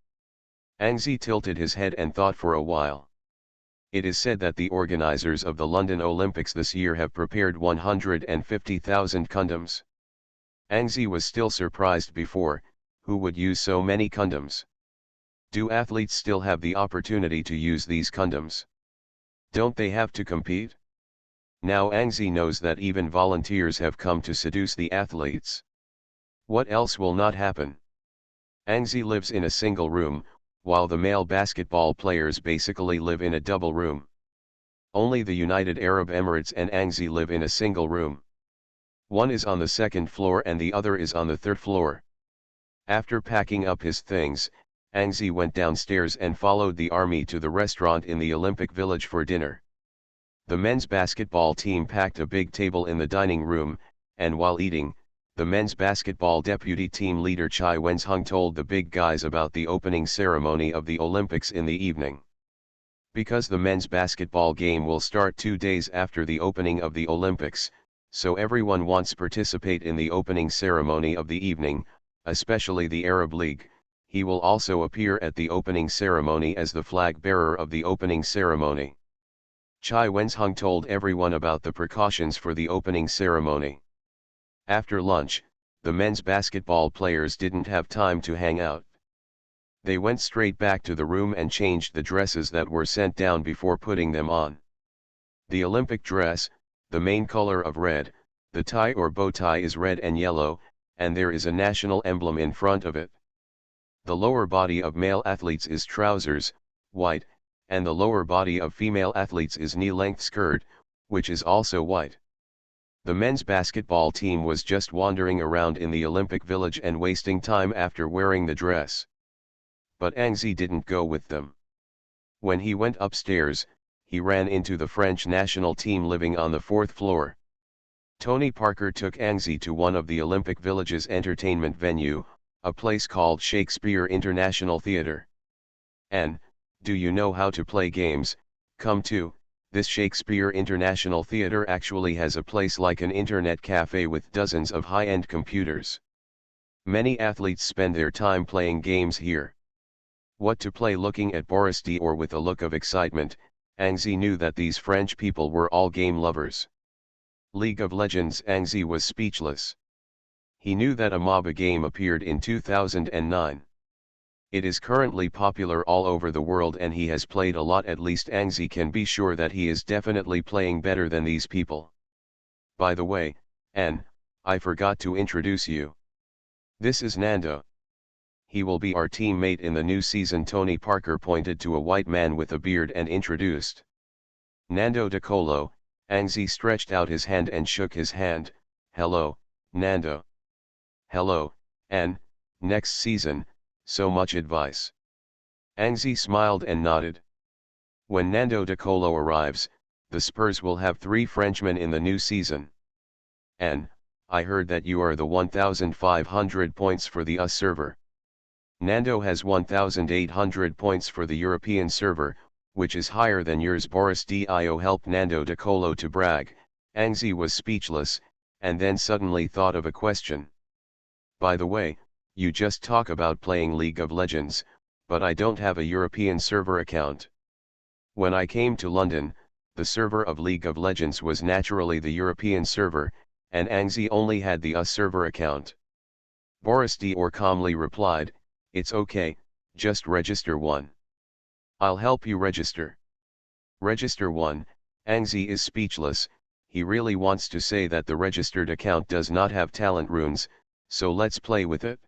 Angzi tilted his head and thought for a while. It is said that the organizers of the London Olympics this year have prepared 150,000 condoms. Angzi was still surprised before, who would use so many condoms? Do athletes still have the opportunity to use these condoms? Don't they have to compete? Now Angzi knows that even volunteers have come to seduce the athletes. What else will not happen? Angzi lives in a single room, while the male basketball players basically live in a double room. Only the United Arab Emirates and Angzi live in a single room. One is on the 2nd floor and the other is on the 3rd floor. After packing up his things, Angzi went downstairs and followed the army to the restaurant in the Olympic Village for dinner. The men's basketball team packed a big table in the dining room, and while eating, the men's basketball deputy team leader Chai Wen-hung told the big guys about the opening ceremony of the Olympics in the evening. Because the men's basketball game will start 2 days after the opening of the Olympics, so everyone wants to participate in the opening ceremony of the evening, especially the Arab League. He will also appear at the opening ceremony as the flag bearer of the opening ceremony. Chai Wen-hung told everyone about the precautions for the opening ceremony. After lunch, the men's basketball players didn't have time to hang out. They went straight back to the room and changed the dresses that were sent down before putting them on. The Olympic dress, the main color of red, the tie or bow tie is red and yellow, and there is a national emblem in front of it. The lower body of male athletes is trousers, white, and the lower body of female athletes is knee-length skirt, which is also white. The men's basketball team was just wandering around in the Olympic Village and wasting time after wearing the dress. But Angzi didn't go with them. When he went upstairs, he ran into the French national team living on the fourth floor. Tony Parker took Anxi to one of the Olympic Village's entertainment venue, a place called Shakespeare International Theatre. "And, do you know how to play games? Come to, this Shakespeare International Theatre actually has a place like an internet cafe with dozens of high-end computers. Many athletes spend their time playing games here." What to play? Looking at Boris Dior with a look of excitement, Anxi knew that these French people were all game lovers. League of Legends. Anxi was speechless. He knew that a MOBA game appeared in 2009. It is currently popular all over the world and he has played a lot. At least Anxi can be sure that he is definitely playing better than these people. "By the way, I forgot to introduce you. This is Nando. He will be our teammate in the new season." Tony Parker pointed to a white man with a beard and introduced Nando De Colo. Anxi stretched out his hand and shook his hand. "Hello, Nando." "Hello, next season, so much advice." Anxi smiled and nodded. "When Nando De Colo arrives, the Spurs will have 3 Frenchmen in the new season. I heard that you are the 1,500 points for the US server. Nando has 1,800 points for the European server, which is higher than yours." Boris Dio helped Nando De Colo to brag. Anxi was speechless, and then suddenly thought of a question. "By the way, you just talk about playing League of Legends, but I don't have a European server account. When I came to London, the server of League of Legends was naturally the European server, and Anxi only had the US server account." Boris Dior calmly replied, "It's okay, just register one. I'll help you register." Register one. Anxi is speechless. He really wants to say that the registered account does not have talent runes, so let's play with it.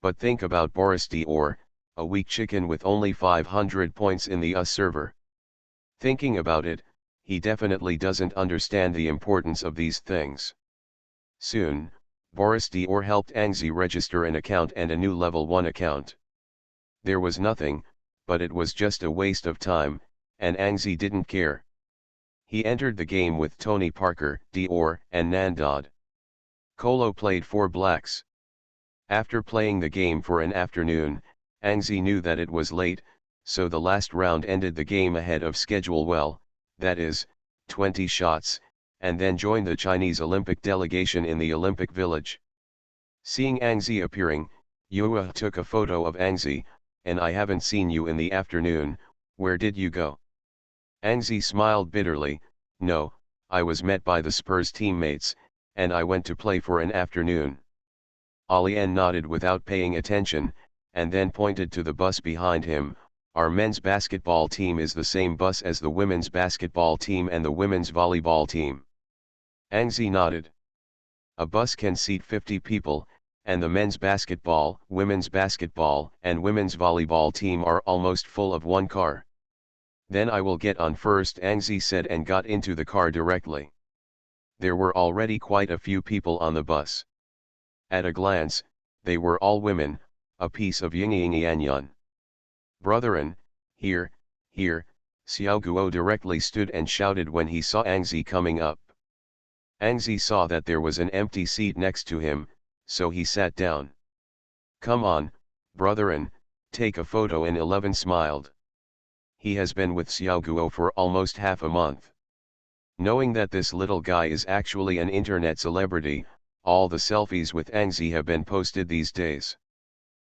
But think about Boris Dior, a weak chicken with only 500 points in the US server. Thinking about it, he definitely doesn't understand the importance of these things. Soon, Boris Dior helped Anxi register an account and a new level 1 account. There was nothing, but it was just a waste of time, and Anxi didn't care. He entered the game with Tony Parker, Dior, and Nando De Colo played 4 blacks. After playing the game for an afternoon, Anxi knew that it was late, so the last round ended the game ahead of schedule well, that is, 20 shots, and then joined the Chinese Olympic delegation in the Olympic Village. Seeing Anxi appearing, Yua took a photo of Anxi, "And I haven't seen you in the afternoon, where did you go?" Anxi smiled bitterly, "No, I was met by the Spurs teammates, and I went to play for an afternoon." Alien nodded without paying attention, and then pointed to the bus behind him. "Our men's basketball team is the same bus as the women's basketball team and the women's volleyball team." Anxi nodded. "A bus can seat 50 people, and the men's basketball, women's basketball, and women's volleyball team are almost full of one car." "Then I will get on first," Anxi said and got into the car directly. There were already quite a few people on the bus. At a glance, they were all women, a piece of yin yang yan. "Brethren, here, here," Xiao Guo directly stood and shouted when he saw Anxi coming up. Anxi saw that there was an empty seat next to him, so he sat down. "Come on, brethren, take a photo." And 11 smiled. He has been with Xiao Guo for almost half a month. Knowing that this little guy is actually an internet celebrity, all the selfies with Anxi have been posted these days.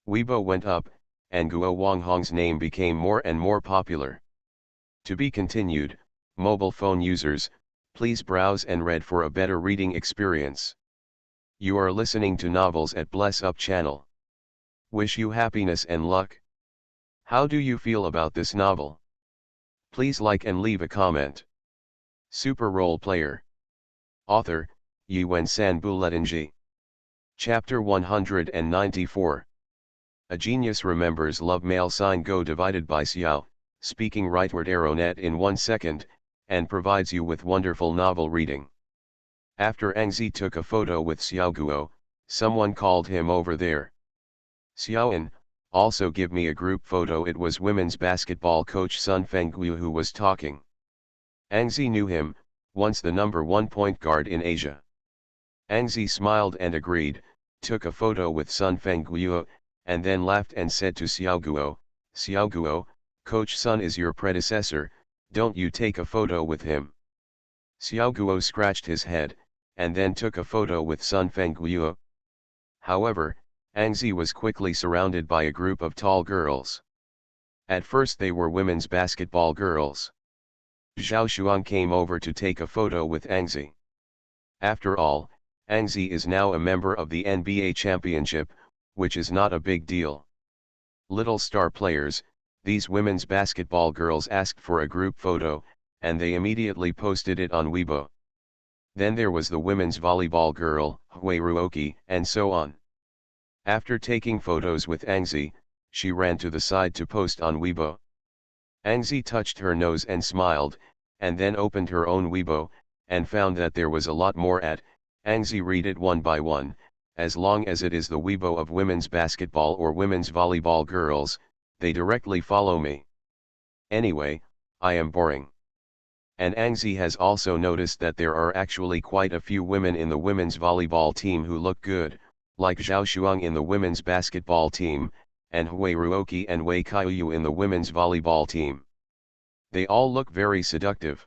Weibo went up, and Guo Wanghong's name became more and more popular. To be continued. Mobile phone users, please browse and read for a better reading experience. You are listening to novels at Bless Up channel. Wish you happiness and luck. How do you feel about this novel? Please like and leave a comment. Super Role Player. Author, Yuan-san Buletinji. Chapter 194. A genius remembers love mail sign go divided by Xiao, speaking rightward arrow net in 1 second, and provides you with wonderful novel reading. After Anxi took a photo with Xiao Guo, someone called him over there. "Xiaoan, Also give me a group photo. It was women's basketball coach Sun Fengyu who was talking. Ang Zi knew him, once the number 1 point guard in Asia. Ang Zi smiled and agreed, took a photo with Sun Fengyu, and then laughed and said to Xiaoguo, "Xiaoguo, Coach Sun is your predecessor, don't you take a photo with him?" Xiaoguo scratched his head, and then took a photo with Sun Fengyu. However, Ang Zi was quickly surrounded by a group of tall girls. At first they were women's basketball girls. Zhao Shuang came over to take a photo with Ang Zi. After all, Ang Zi is now a member of the NBA championship, which is not a big deal. Little star players, these women's basketball girls asked for a group photo, and they immediately posted it on Weibo. Then there was the women's volleyball girl, Hui Ruoki, and so on. After taking photos with Ang Zi, she ran to the side to post on Weibo. Ang Zi touched her nose and smiled, and then opened her own Weibo, and found that there was a lot more at. Ang Zi read it one by one, as long as it is the Weibo of women's basketball or women's volleyball girls, they directly follow me. Anyway, I am boring. And Ang Zi has also noticed that there are actually quite a few women in the women's volleyball team who look good, like Zhao Shuang in the women's basketball team, and Hui Ruoki and Wei Kaiyu in the women's volleyball team. They all look very seductive.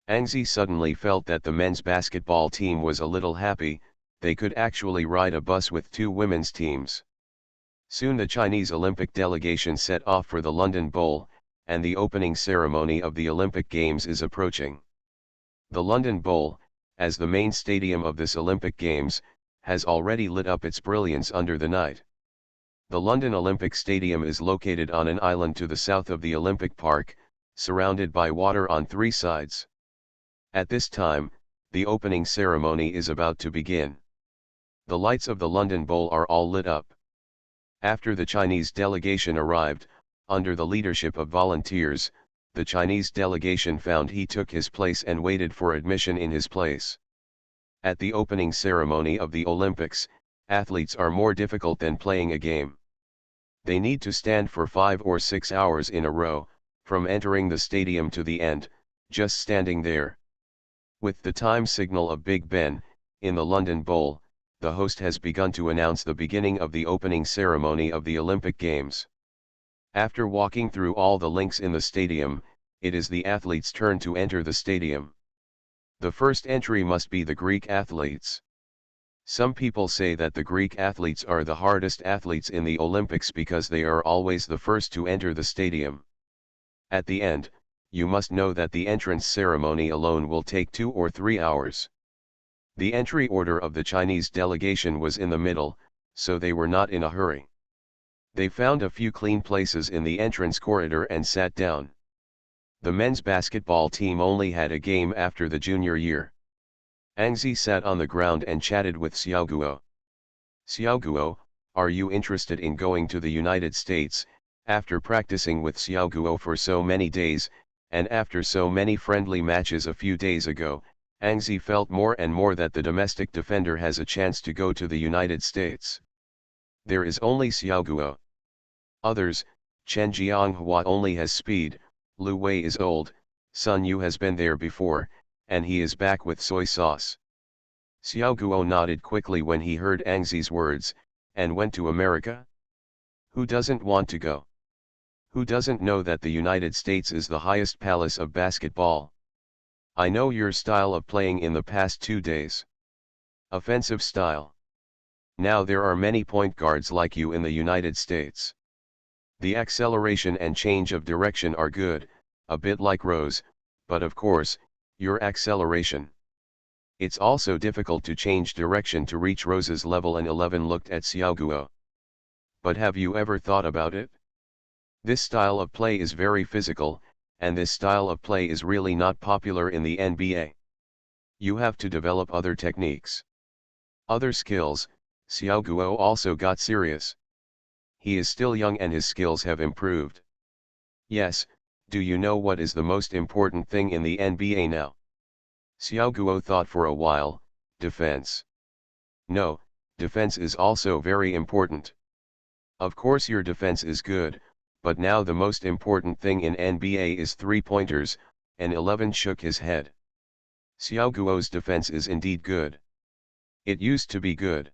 Ang Zi suddenly felt that the men's basketball team was a little happy, they could actually ride a bus with two women's teams. Soon the Chinese Olympic delegation set off for the London Bowl, and the opening ceremony of the Olympic Games is approaching. The London Bowl, as the main stadium of this Olympic Games, has already lit up its brilliance under the night. The London Olympic Stadium is located on an island to the south of the Olympic Park, surrounded by water on three sides. At this time, the opening ceremony is about to begin. The lights of the London Bowl are all lit up. After the Chinese delegation arrived, under the leadership of volunteers, the Chinese delegation found he took his place and waited for admission in his place. At the opening ceremony of the Olympics, athletes are more difficult than playing a game. They need to stand for 5 or 6 hours in a row, from entering the stadium to the end, just standing there. With the time signal of Big Ben, in the London Bowl, the host has begun to announce the beginning of the opening ceremony of the Olympic Games. After walking through all the links in the stadium, it is the athletes' turn to enter the stadium. The first entry must be the Greek athletes. Some people say that the Greek athletes are the hardest athletes in the Olympics because they are always the first to enter the stadium. At the end, you must know that the entrance ceremony alone will take 2 or 3 hours. The entry order of the Chinese delegation was in the middle, so they were not in a hurry. They found a few clean places in the entrance corridor and sat down. The men's basketball team only had a game after the junior year. Ang Zi sat on the ground and chatted with Xiaoguo. "Xiaoguo, are you interested in going to the United States?" After practicing with Xiaoguo for so many days, and after so many friendly matches a few days ago, Ang Zi felt more and more that the domestic defender has a chance to go to the United States. There is only Xiaoguo. Others, Chen Jianghua only has speed, Lu Wei is old, Sun Yu has been there before, and he is back with soy sauce. Xiaoguo nodded quickly when he heard Ang Zi's words, and went to America? Who doesn't want to go? Who doesn't know that the United States is the highest palace of basketball? I know your style of playing in the past 2 days. Offensive style. Now there are many point guards like you in the United States. The acceleration and change of direction are good, a bit like Rose, but of course, your acceleration. It's also difficult to change direction to reach Rose's level. And 11 looked at Xiaoguo. But have you ever thought about it? This style of play is very physical, and this style of play is really not popular in the NBA. You have to develop other techniques. Other skills. Xiaoguo also got serious. He is still young and his skills have improved. Yes, do you know what is the most important thing in the NBA now? Xiaoguo thought for a while, defense. No, defense is also very important. Of course your defense is good, but now the most important thing in NBA is three-pointers, and 11 shook his head. Xiao Guo's defense is indeed good. It used to be good.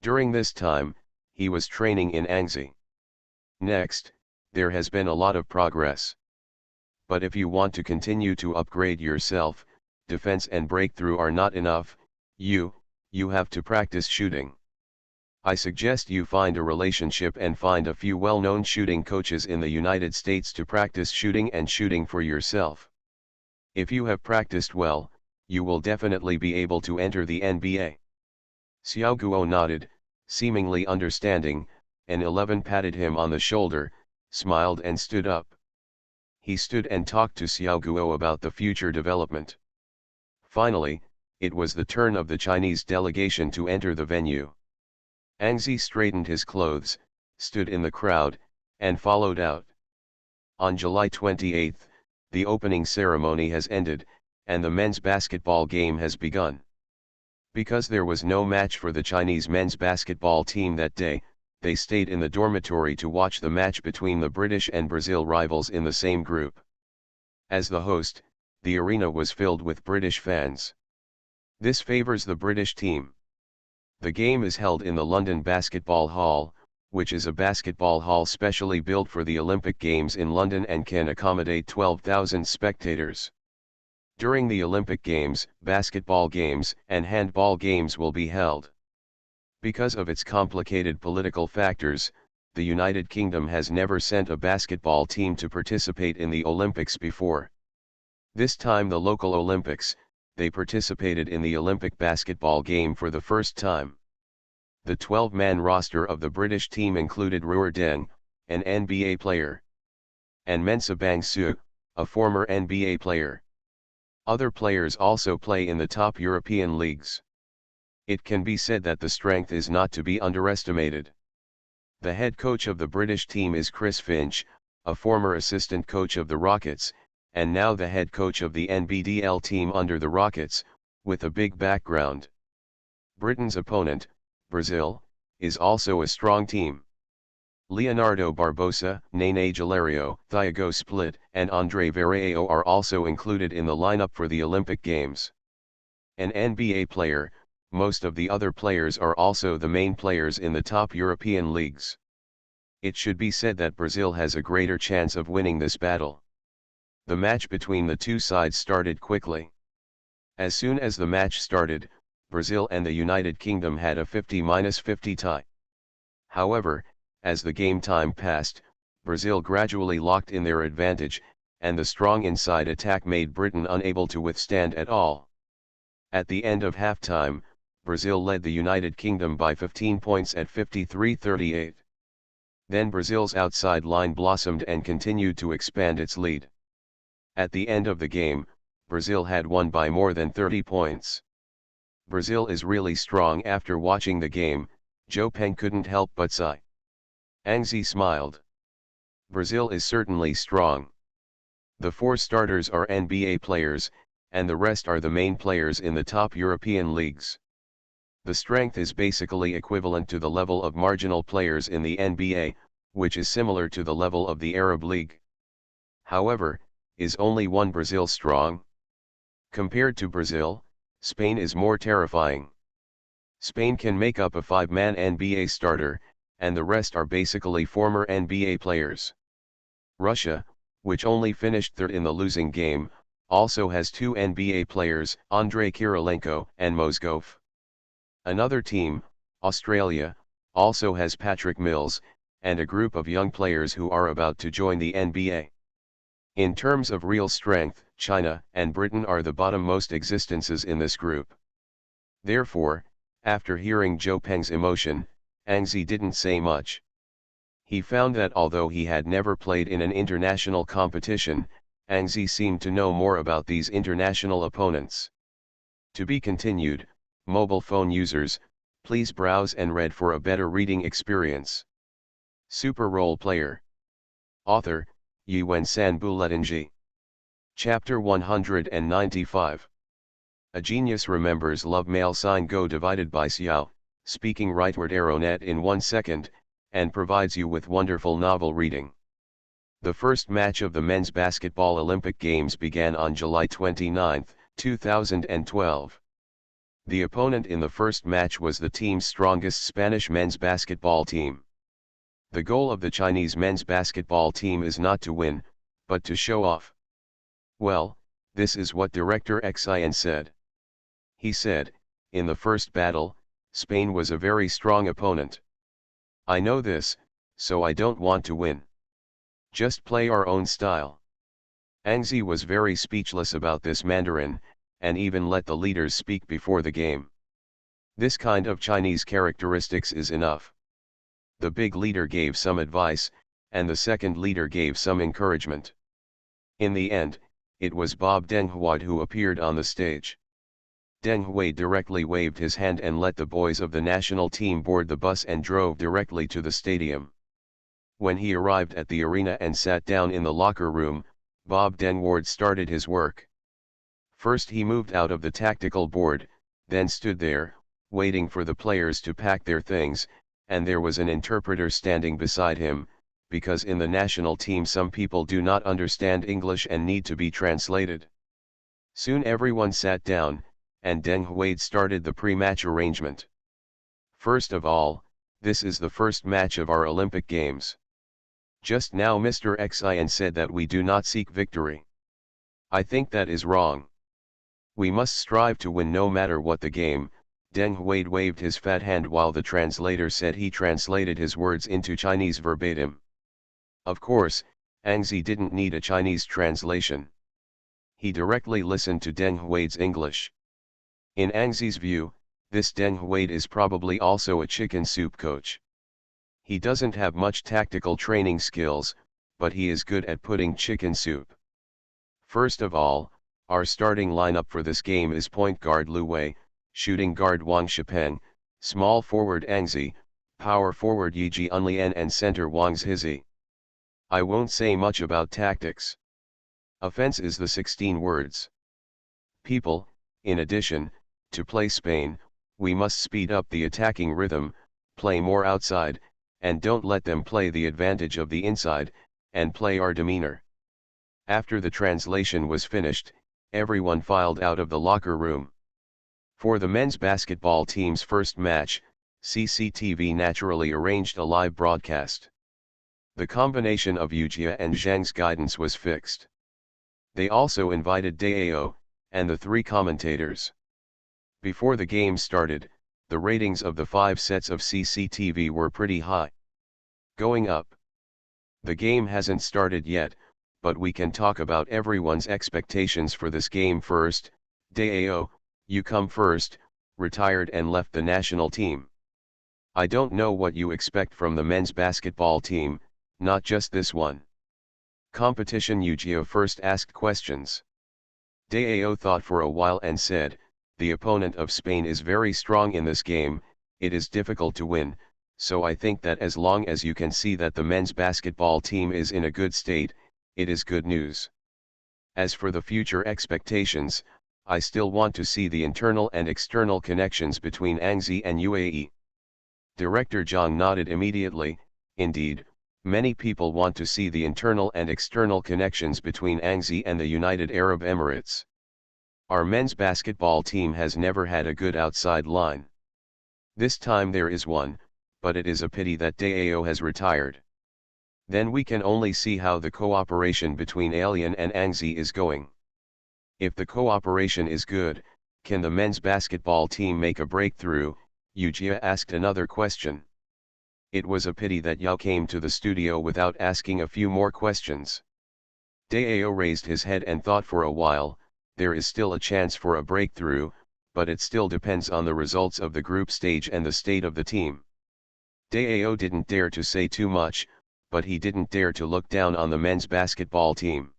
During this time, he was training in Anxi. Next, there has been a lot of progress. But if you want to continue to upgrade yourself, defense and breakthrough are not enough, you have to practice shooting. I suggest you find a relationship and find a few well-known shooting coaches in the United States to practice shooting and shooting for yourself. If you have practiced well, you will definitely be able to enter the NBA. Xiao Guo nodded, seemingly understanding, and 11 patted him on the shoulder, smiled and stood up. He stood and talked to Xiao Guo about the future development. Finally, it was the turn of the Chinese delegation to enter the venue. Anxi straightened his clothes, stood in the crowd, and followed out. On July 28, the opening ceremony has ended, and the men's basketball game has begun. Because there was no match for the Chinese men's basketball team that day, they stayed in the dormitory to watch the match between the British and Brazil rivals in the same group. As the host, the arena was filled with British fans. This favors the British team. The game is held in the London Basketball Hall, which is a basketball hall specially built for the Olympic Games in London and can accommodate 12,000 spectators. During the Olympic Games, basketball games and handball games will be held. Because of its complicated political factors, the United Kingdom has never sent a basketball team to participate in the Olympics before. This time the local Olympics, they participated in the Olympic basketball game for the first time. The 12-man roster of the British team included Ruor Deng, an NBA player, and Mensah Bangsu, a former NBA player. Other players also play in the top European leagues. It can be said that the strength is not to be underestimated. The head coach of the British team is Chris Finch, a former assistant coach of the Rockets, and now the head coach of the NBDL team under the Rockets, with a big background. Britain's opponent, Brazil, is also a strong team. Leonardo Barbosa, Nene Galerio, Thiago Split, and Andre Varejao are also included in the lineup for the Olympic Games. An NBA player, most of the other players are also the main players in the top European leagues. It should be said that Brazil has a greater chance of winning this battle. The match between the two sides started quickly. As soon as the match started, Brazil and the United Kingdom had a 50-50 tie. However, as the game time passed, Brazil gradually locked in their advantage, and the strong inside attack made Britain unable to withstand at all. At the end of halftime, Brazil led the United Kingdom by 15 points at 53-38. Then Brazil's outside line blossomed and continued to expand its lead. At the end of the game, Brazil had won by more than 30 points. Brazil is really strong. After watching the game, Joe Peng couldn't help but sigh. Anxi smiled. Brazil is certainly strong. The 4 starters are NBA players, and the rest are the main players in the top European leagues. The strength is basically equivalent to the level of marginal players in the NBA, which is similar to the level of the Arab League. However, is only one Brazil strong? Compared to Brazil, Spain is more terrifying. Spain can make up a 5-man NBA starter, and the rest are basically former NBA players. Russia, which only finished third in the losing game, also has 2 NBA players, Andrei Kirilenko and Mozgov. Another team, Australia, also has Patrick Mills, and a group of young players who are about to join the NBA. In terms of real strength, China and Britain are the bottom-most existences in this group. Therefore, after hearing Joe Peng's emotion, Anxi didn't say much. He found that although he had never played in an international competition, Anxi seemed to know more about these international opponents. To be continued, mobile phone users, please browse and read for a better reading experience. Super Role Player. Author, Yuan-San Buletinji. Chapter 195. A genius remembers love mail sign go divided by Xiao, speaking rightward arrow net in 1 second, and provides you with wonderful novel reading. The first match of the men's basketball Olympic Games began on July 29, 2012. The opponent in the first match was the team's strongest Spanish men's basketball team. The goal of the Chinese men's basketball team is not to win, but to show off. Well, this is what director Xin said. He said, in the first battle, Spain was a very strong opponent. I know this, so I don't want to win. Just play our own style. Ang was very speechless about this Mandarin, and even let the leaders speak before the game. This kind of Chinese characteristics is enough. The big leader gave some advice, and the second leader gave some encouragement. In the end, it was Bob Deng who appeared on the stage. Deng directly waved his hand and let the boys of the national team board the bus and drove directly to the stadium. When he arrived at the arena and sat down in the locker room, Bob Deng started his work. First he moved out of the tactical board, then stood there, waiting for the players to pack their things, and there was an interpreter standing beside him, because in the national team some people do not understand English and need to be translated. Soon everyone sat down, and Deng started the pre-match arrangement. First of all, this is the first match of our Olympic Games. Just now Mr. Xin said that we do not seek victory. I think that is wrong. We must strive to win no matter what the game. Deng waved his fat hand while the translator said he translated his words into Chinese verbatim. Of course, Ang didn't need a Chinese translation. He directly listened to Deng English. In Ang's view, this Deng is probably also a chicken soup coach. He doesn't have much tactical training skills, but he is good at putting chicken soup. First of all, our starting lineup for this game is point guard Lu Wei, shooting guard Wang Shipeng, small forward Ang, power forward Yi Jianlian and center Wang Zhizi. I won't say much about tactics. Offense is the 16 words. People, in addition, to play Spain, we must speed up the attacking rhythm, play more outside, and don't let them play the advantage of the inside, and play our demeanor. After the translation was finished, everyone filed out of the locker room. For the men's basketball team's first match, CCTV naturally arranged a live broadcast. The combination of Yujia and Zhang's guidance was fixed. They also invited Dao, and the three commentators. Before the game started, the ratings of the 5 sets of CCTV were pretty high. Going up. The game hasn't started yet, but we can talk about everyone's expectations for this game first. Dao, you come first, retired and left the national team. I don't know what you expect from the men's basketball team, not just this one. Competition. Yujia first asked questions. Dao thought for a while and said, the opponent of Spain is very strong in this game, it is difficult to win, so I think that as long as you can see that the men's basketball team is in a good state, it is good news. As for the future expectations, I still want to see the internal and external connections between Angzi and UAE. Director Zhang nodded immediately. Indeed, many people want to see the internal and external connections between Angzi and the United Arab Emirates. Our men's basketball team has never had a good outside line. This time there is one, but it is a pity that Dao has retired. Then we can only see how the cooperation between Alien and Angzi is going. If the cooperation is good, can the men's basketball team make a breakthrough? Yujia asked another question. It was a pity that Yao came to the studio without asking a few more questions. Dao raised his head and thought for a while. There is still a chance for a breakthrough, but it still depends on the results of the group stage and the state of the team. Dao didn't dare to say too much, but he didn't dare to look down on the men's basketball team.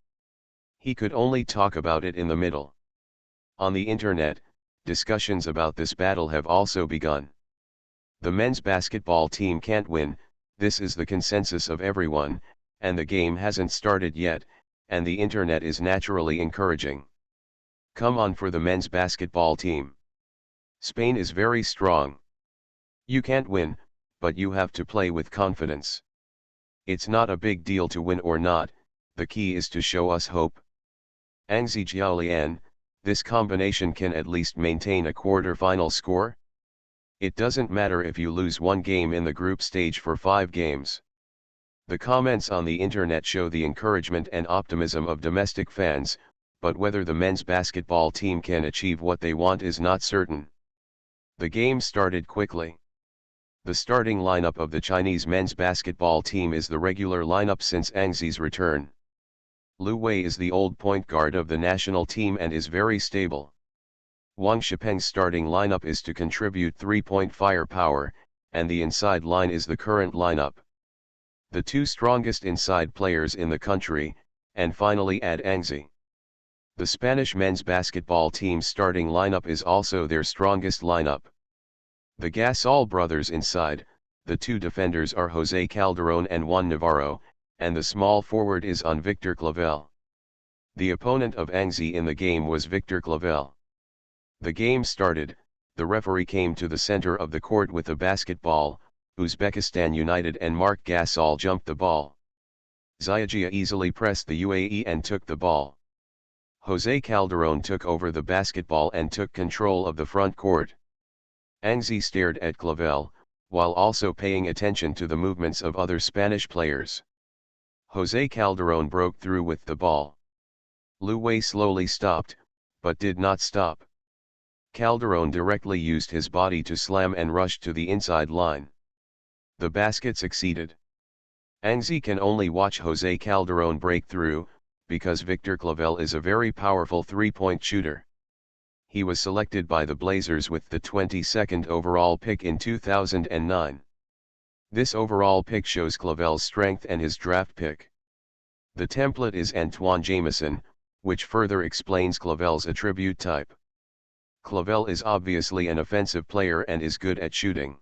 He could only talk about it in the middle. On the internet, discussions about this battle have also begun. The men's basketball team can't win, this is the consensus of everyone, and the game hasn't started yet, and the internet is naturally encouraging. Come on for the men's basketball team. Spain is very strong. You can't win, but you have to play with confidence. It's not a big deal to win or not, the key is to show us hope. Angzi Jiaolian, this combination can at least maintain a quarter-final score? It doesn't matter if you lose one game in the group stage for 5 games. The comments on the internet show the encouragement and optimism of domestic fans, but whether the men's basketball team can achieve what they want is not certain. The game started quickly. The starting lineup of the Chinese men's basketball team is the regular lineup since Angzi's return. Lu Wei is the old point guard of the national team and is very stable. Wang Shipeng's starting lineup is to contribute 3-point firepower, and the inside line is the current lineup. The 2 strongest inside players in the country, and finally add Angzi. The Spanish men's basketball team's starting lineup is also their strongest lineup. The Gasol brothers inside, the 2 defenders are Jose Calderon and Juan Navarro, and the small forward is on Victor Clavel. The opponent of Angzi in the game was Victor Clavel. The game started, the referee came to the center of the court with a basketball, Uzbekistan United and Marc Gasol jumped the ball. Ziyagia easily pressed the UAE and took the ball. Jose Calderon took over the basketball and took control of the front court. Angzi stared at Clavel, while also paying attention to the movements of other Spanish players. Jose Calderon broke through with the ball. Lu Wei slowly stopped, but did not stop. Calderon directly used his body to slam and rush to the inside line. The basket succeeded. Angzi can only watch Jose Calderon break through, because Victor Clavel is a very powerful 3-point shooter. He was selected by the Blazers with the 22nd overall pick in 2009. This overall pick shows Clavel's strength and his draft pick. The template is Antoine Jamison, which further explains Clavel's attribute type. Clavel is obviously an offensive player and is good at shooting.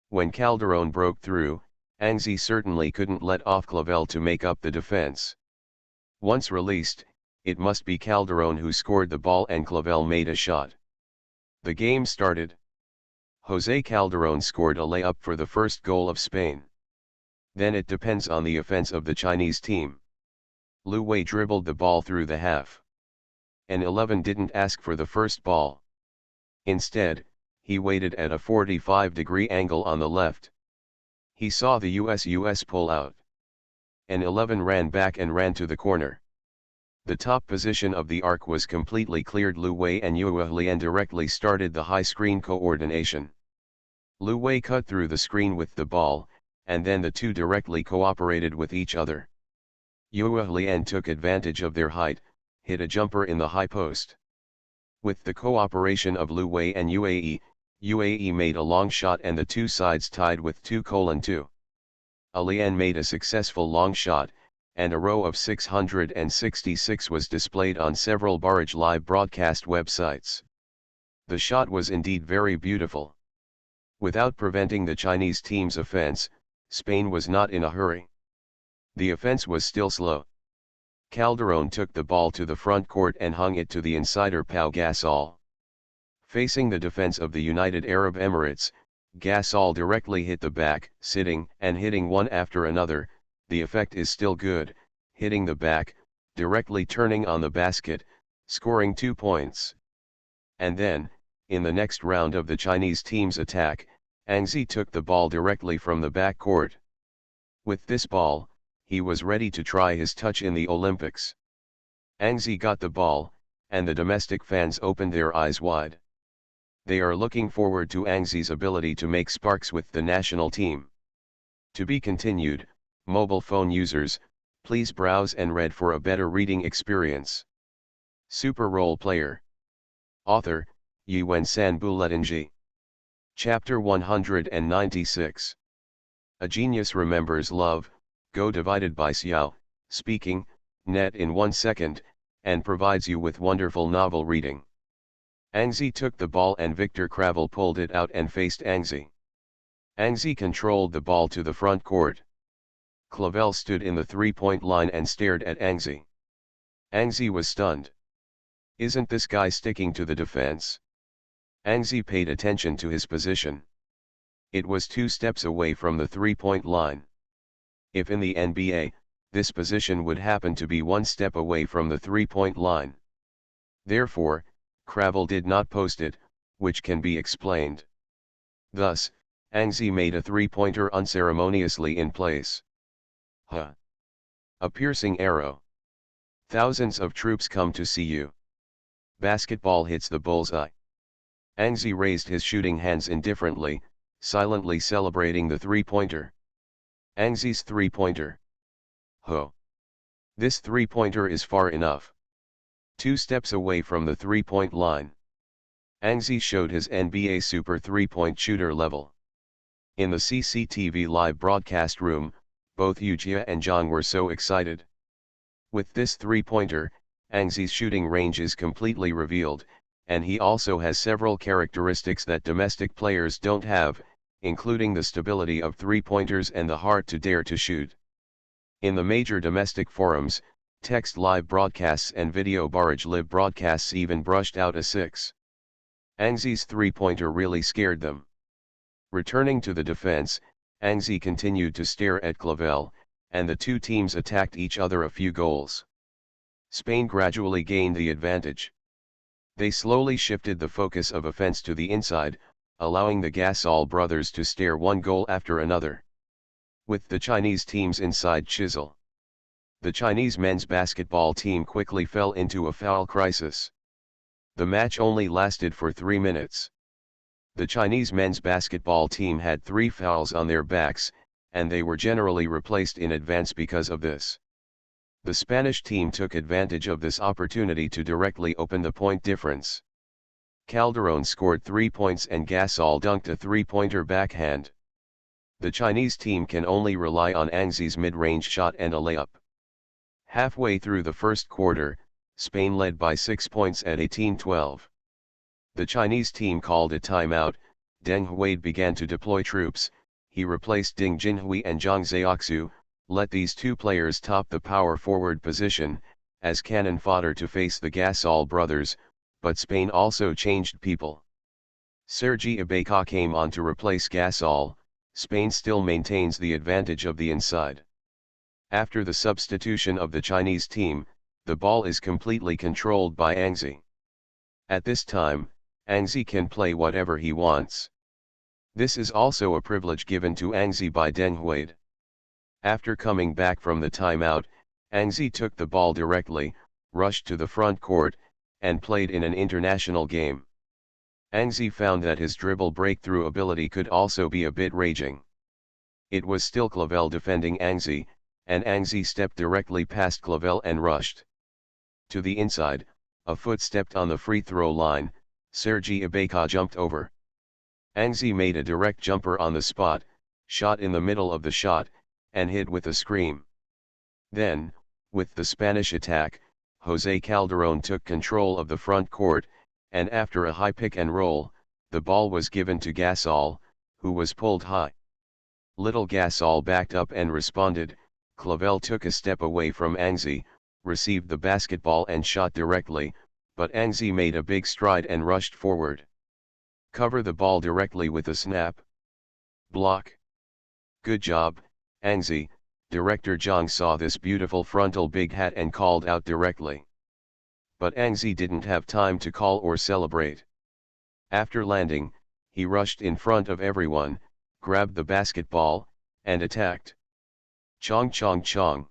When Calderon broke through, Angzi certainly couldn't let off Clavel to make up the defense. Once released, it must be Calderon who scored the ball and Clavel made a shot. The game started. Jose Calderon scored a layup for the first goal of Spain. Then it depends on the offense of the Chinese team. Lu Wei dribbled the ball through the half. An 11 didn't ask for the first ball. Instead, he waited at a 45-degree angle on the left. He saw the US pull out. An 11 ran back and ran to the corner. The top position of the arc was completely cleared. Lu Wei and Lian directly started the high screen coordination. Lu Wei cut through the screen with the ball, and then the 2 directly cooperated with each other. Lian took advantage of their height, hit a jumper in the high post. With the cooperation of Lu Wei and UAE made a long shot and the 2 sides tied with 2:2. Lian made a successful long shot, and a row of 666 was displayed on several Barrage live broadcast websites. The shot was indeed very beautiful. Without preventing the Chinese team's offense, Spain was not in a hurry. The offense was still slow. Calderon took the ball to the front court and hung it to the insider Pau Gasol. Facing the defense of the United Arab Emirates, Gasol directly hit the back, sitting and hitting one after another. The effect is still good, hitting the back, directly turning on the basket, scoring 2 points. And then, in the next round of the Chinese team's attack, Angzi took the ball directly from the back court. With this ball, he was ready to try his touch in the Olympics. Angzi got the ball, and the domestic fans opened their eyes wide. They are looking forward to Angzi's ability to make sparks with the national team. To be continued. Mobile phone users, please browse and read for a better reading experience. Super Role Player. Author, Yuan San Buletinji. Chapter 196. A genius remembers love, Go divided by Xiao, speaking, net in 1 second, and provides you with wonderful novel reading. Angzi took the ball and Victor Clavel pulled it out and faced Angzi. Angzi controlled the ball to the front court. Clavel stood in the 3-point line and stared at Angzi. Angzi was stunned. Isn't this guy sticking to the defense? Angzi paid attention to his position. It was 2 steps away from the three-point line. If in the NBA, this position would happen to be 1 step away from the three-point line. Therefore, Cravel did not post it, which can be explained. Thus, Angzi made a three-pointer unceremoniously in place. Huh. A piercing arrow. Thousands of troops come to see you. Basketball hits the bullseye. Angzi raised his shooting hands indifferently, silently celebrating the three-pointer. Angzi's three-pointer. Ho. This three-pointer is far enough. 2 steps away from the three-point line. Angzi showed his NBA super three-point shooter level. In the CCTV live broadcast room, both Yujia and Zhang were so excited. With this three-pointer, Angzi's shooting range is completely revealed, and he also has several characteristics that domestic players don't have, including the stability of three-pointers and the heart to dare to shoot. In the major domestic forums, text live broadcasts and video barrage live broadcasts even brushed out a 6. Angzi's three-pointer really scared them. Returning to the defense, Angzi continued to stare at Clavel, and the two teams attacked each other a few goals. Spain gradually gained the advantage. They slowly shifted the focus of offense to the inside, allowing the Gasol brothers to stare one goal after another. With the Chinese team's inside chisel, the Chinese men's basketball team quickly fell into a foul crisis. The match only lasted for 3 minutes. The Chinese men's basketball team had 3 fouls on their backs, and they were generally replaced in advance because of this. The Spanish team took advantage of this opportunity to directly open the point difference. Calderon scored 3 points and Gasol dunked a three-pointer backhand. The Chinese team can only rely on Angzi's mid-range shot and a layup. Halfway through the first quarter, Spain led by 6 points at 18-12. The Chinese team called a timeout. Deng Huade began to deploy troops. He replaced Ding Junhui and Zhang Zhaoxu, let these two players top the power forward position, as cannon fodder to face the Gasol brothers, but Spain also changed people. Sergi Ibaka came on to replace Gasol. Spain still maintains the advantage of the inside. After the substitution of the Chinese team, the ball is completely controlled by Angzi. At this time, Angzi can play whatever he wants. This is also a privilege given to Angzi by Deng Huade. After coming back from the timeout, Angzi took the ball directly, rushed to the front court, and played in an international game. Angzi found that his dribble breakthrough ability could also be a bit raging. It was still Clavel defending Angzi, and Angzi stepped directly past Clavel and rushed to the inside. A foot stepped on the free throw line. Sergi Ibaka jumped over. Angzi made a direct jumper on the spot, shot in the middle of the shot, and hit with a scream. Then, with the Spanish attack, José Calderón took control of the front court, and after a high pick and roll, the ball was given to Gasol, who was pulled high. Little Gasol backed up and responded. Clavel took a step away from Angzi, received the basketball and shot directly, but Angzi made a big stride and rushed forward. Cover the ball directly with a snap. Block. Good job, Angzi. Director Zhang saw this beautiful frontal big hat and called out directly. But Angzi didn't have time to call or celebrate. After landing, he rushed in front of everyone, grabbed the basketball, and attacked. Chong chong chong.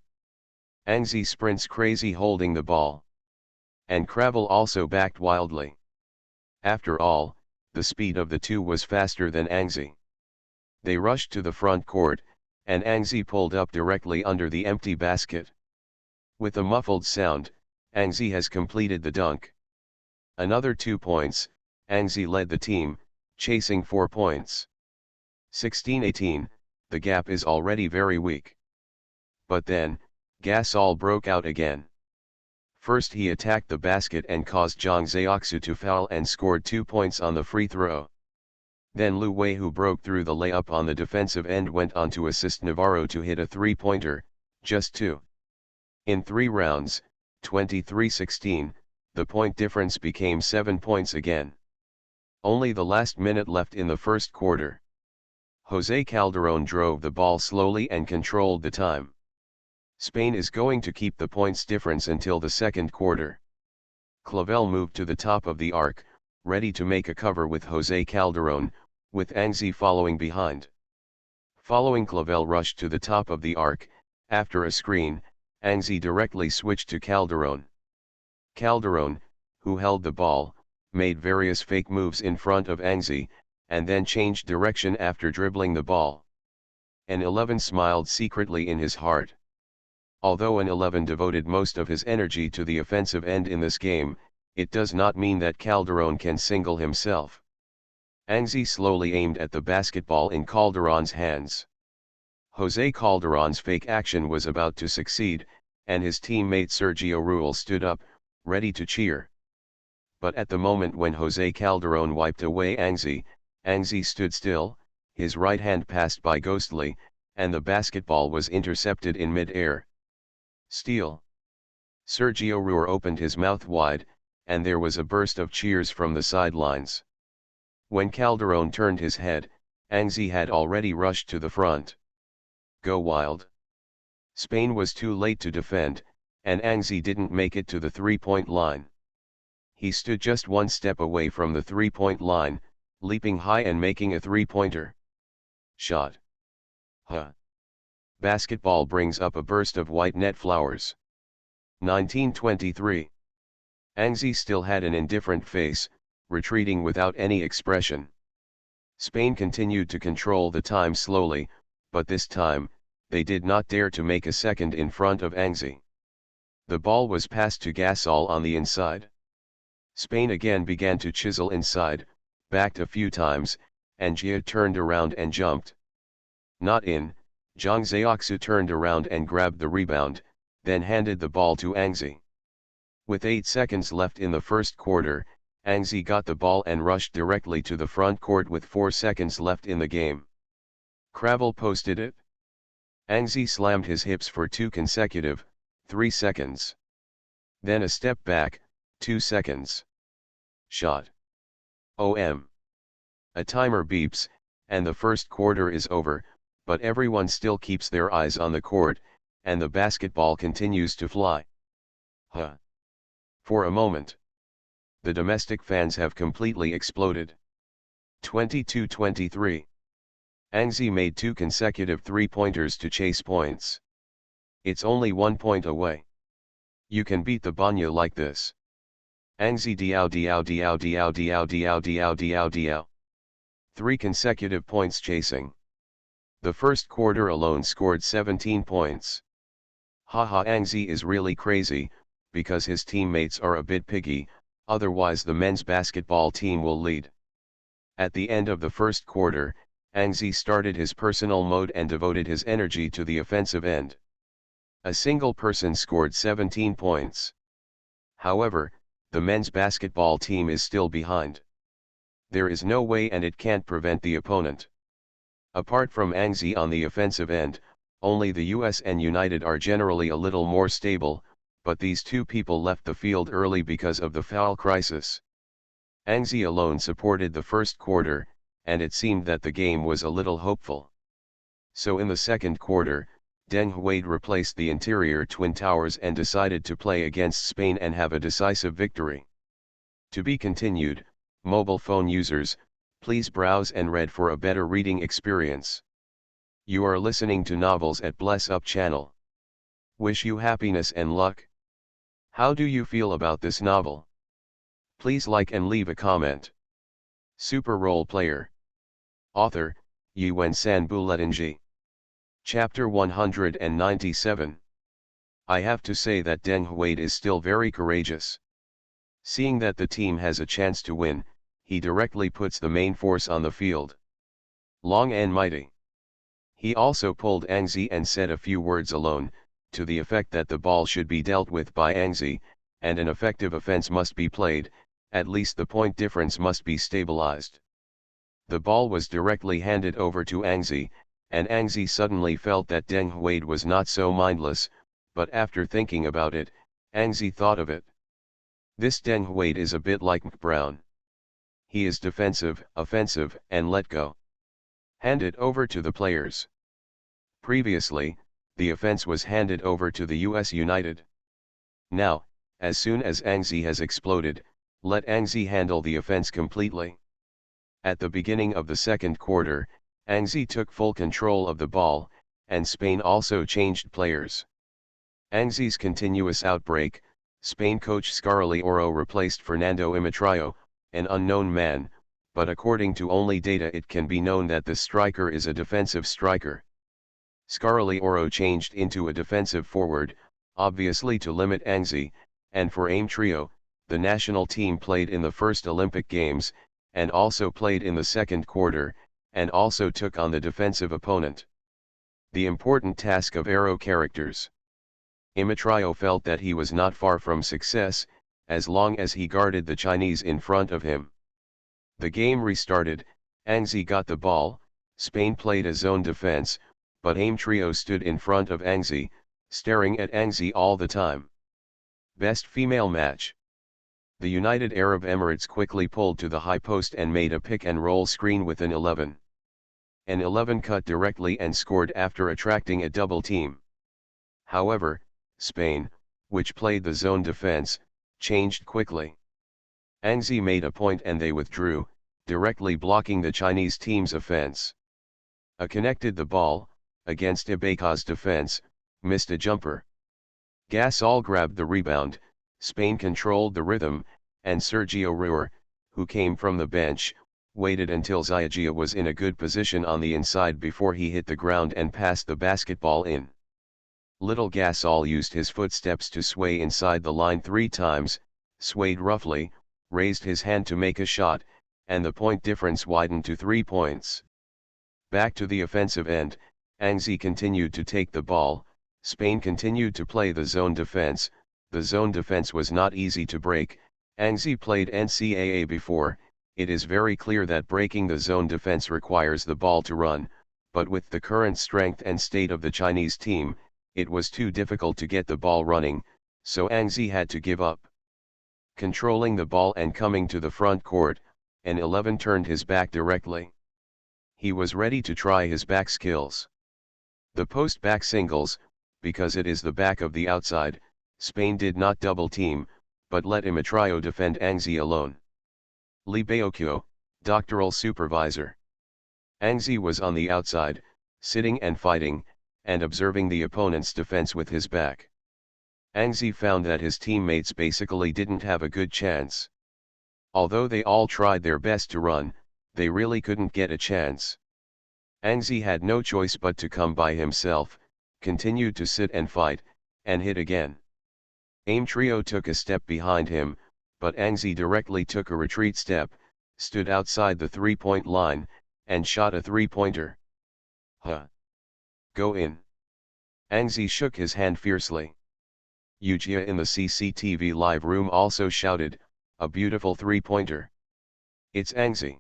Angzi sprints crazy holding the ball. And Cravel also backed wildly. After all, the speed of the two was faster than Angzi. They rushed to the front court, and Angzi pulled up directly under the empty basket. With a muffled sound, Angzi has completed the dunk. Another 2 points, Angzi led the team, chasing 4 points. 16-18, the gap is already very weak. But then, Gasol broke out again. First he attacked the basket and caused Zhang Zhaoxu to foul and scored 2 points on the free throw. Then Lu Wei, who broke through the layup on the defensive end, went on to assist Navarro to hit a three-pointer, just 2. In 3 rounds, 23-16, the point difference became 7 points again. Only the last minute left in the first quarter. Jose Calderon drove the ball slowly and controlled the time. Spain is going to keep the points difference until the second quarter. Clavel moved to the top of the arc, ready to make a cover with Jose Calderon, with Anzi following behind. Following Clavel rushed to the top of the arc, after a screen, Anzi directly switched to Calderon. Calderon, who held the ball, made various fake moves in front of Anzi, and then changed direction after dribbling the ball. An 11 smiled secretly in his heart. Although an 11 devoted most of his energy to the offensive end in this game, it does not mean that Calderon can single himself. Anzi slowly aimed at the basketball in Calderon's hands. Jose Calderon's fake action was about to succeed, and his teammate Sergio Ruel stood up, ready to cheer. But at the moment when Jose Calderon wiped away Anzi, Anzi stood still, his right hand passed by ghostly, and the basketball was intercepted in mid-air. Steal. Sergio Ruel opened his mouth wide, and there was a burst of cheers from the sidelines. When Calderon turned his head, Anzi had already rushed to the front. Go wild. Spain was too late to defend, and Anzi didn't make it to the three-point line. He stood just one step away from the three-point line, leaping high and making a three-pointer. Shot. Basketball brings up a burst of white net flowers. 1923. Anzi still had an indifferent face, retreating without any expression. Spain continued to control the time slowly, but this time, they did not dare to make a second in front of Anzi. The ball was passed to Gasol on the inside. Spain again began to chisel inside, backed a few times, and Gia turned around and jumped. Not in, Zhang Zhaoxu turned around and grabbed the rebound, then handed the ball to Anzi. With 8 seconds left in the first quarter, Anzi got the ball and rushed directly to the front court with 4 seconds left in the game. Cravel posted it. Anzi slammed his hips for 2 consecutive, 3 seconds. Then a step back, 2 seconds. Shot. OM. A timer beeps, and the first quarter is over, but everyone still keeps their eyes on the court, and the basketball continues to fly. For a moment, the domestic fans have completely exploded. 22-23. Anzi made 2 consecutive three-pointers to chase points. It's only 1 point away. You can beat the Banya like this. Anzi diao diao diao diao diao diao diao diao diao. 3 consecutive points chasing. The first quarter alone scored 17 points. Haha, Anzi is really crazy, because his teammates are a bit piggy, otherwise the men's basketball team will lead. At the end of the first quarter, Anzi started his personal mode and devoted his energy to the offensive end. A single person scored 17 points. However, the men's basketball team is still behind. There is no way and it can't prevent the opponent. Apart from Anzi on the offensive end, only the US and United are generally a little more stable, but these two people left the field early because of the foul crisis. Anzi alone supported the first quarter, and it seemed that the game was a little hopeful. So in the second quarter, Deng Huade replaced the interior Twin Towers and decided to play against Spain and have a decisive victory. To be continued, mobile phone users, please browse and read for a better reading experience. You are listening to Novels at Bless Up channel. Wish you happiness and luck. How do you feel about this novel? Please like and leave a comment. Super Role Player. Author, Yuen San Buletinji. Chapter 197. I have to say that Deng Huade is still very courageous. Seeing that the team has a chance to win, he directly puts the main force on the field. Long and mighty. He also pulled Anzi and said a few words alone, to the effect that the ball should be dealt with by Anzi, and an effective offense must be played, at least the point difference must be stabilized. The ball was directly handed over to Anzi, and Anzi suddenly felt that Deng Huade was not so mindless, but after thinking about it, Anzi thought of it. This Deng Huade is a bit like Brown. He is defensive, offensive, and let go. Hand it over to the players. Previously, the offense was handed over to the US United. Now, as soon as Angzi has exploded, let Angzi handle the offense completely. At the beginning of the second quarter, Angzi took full control of the ball, and Spain also changed players. Angzi's continuous outbreak, Spain coach Scaroli Oro replaced Fernando Imitraio, an unknown man, but according to only data it can be known that the striker is a defensive striker. Scaroli Oro changed into a defensive forward, obviously to limit Angzi, and for Aim Trio, the national team played in the first Olympic Games, and also played in the second quarter, and also took on the defensive opponent. The important task of Aero characters. Imitraio felt that he was not far from success, as long as he guarded the Chinese in front of him. The game restarted, Angzi got the ball, Spain played a zone defense, but Aim Trio stood in front of Angzi, staring at Angzi all the time. Best female match. The United Arab Emirates quickly pulled to the high post and made a pick and roll screen with an 11. An 11 cut directly and scored after attracting a double team. However, Spain, which played the zone defense, changed quickly. Angzi made a point and they withdrew, directly blocking the Chinese team's offense. A connected the ball, against Ibaka's defense, missed a jumper. Gasol grabbed the rebound, Spain controlled the rhythm, and Sergio Ruer, who came from the bench, waited until Ziagia was in a good position on the inside before he hit the ground and passed the basketball in. Little Gasol used his footsteps to sway inside the line 3 times, swayed roughly, raised his hand to make a shot, and the point difference widened to 3 points. Back to the offensive end, Angzi continued to take the ball, Spain continued to play the zone defense. The zone defense was not easy to break. Angzi played NCAA before, it is very clear that breaking the zone defense requires the ball to run, but with the current strength and state of the Chinese team, it was too difficult to get the ball running, so Angzi had to give up. Controlling the ball and coming to the front court, an 11 turned his back directly. He was ready to try his back skills. The post back singles, because it is the back of the outside, Spain did not double team, but let Imitraio defend Angzi alone. Lee Baokyo, doctoral supervisor. Angzi was on the outside, sitting and fighting, and observing the opponent's defense with his back. Angzi found that his teammates basically didn't have a good chance. Although they all tried their best to run, they really couldn't get a chance. Angzi had no choice but to come by himself, continued to sit and fight, and hit again. Aim Trio took a step behind him, but Angzi directly took a retreat step, stood outside the 3-point line, and shot a 3-pointer. Go in. Angzi shook his hand fiercely. Yujia in the CCTV live room also shouted, a beautiful 3-pointer. It's Angzi.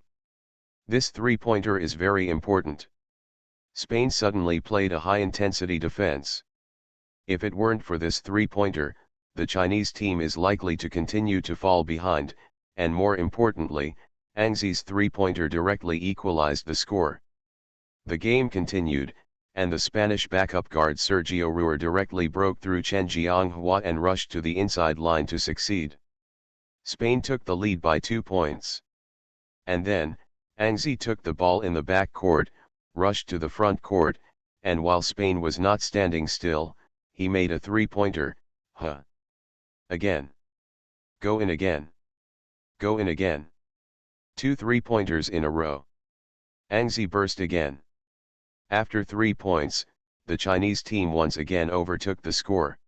This 3-pointer is very important. Spain suddenly played a high-intensity defense. If it weren't for this 3-pointer, the Chinese team is likely to continue to fall behind, and more importantly, Angzi's 3-pointer directly equalized the score. The game continued, and the Spanish backup guard Sergio Ruer directly broke through Chen Jianghua and rushed to the inside line to succeed. Spain took the lead by 2 points. And then, Angzi took the ball in the back court, rushed to the front court, and while Spain was not standing still, he made a 3-pointer. Again. Go in again. Go in again. 2 3-pointers in a row. Angzi burst again. After 3 points, the Chinese team once again overtook the score.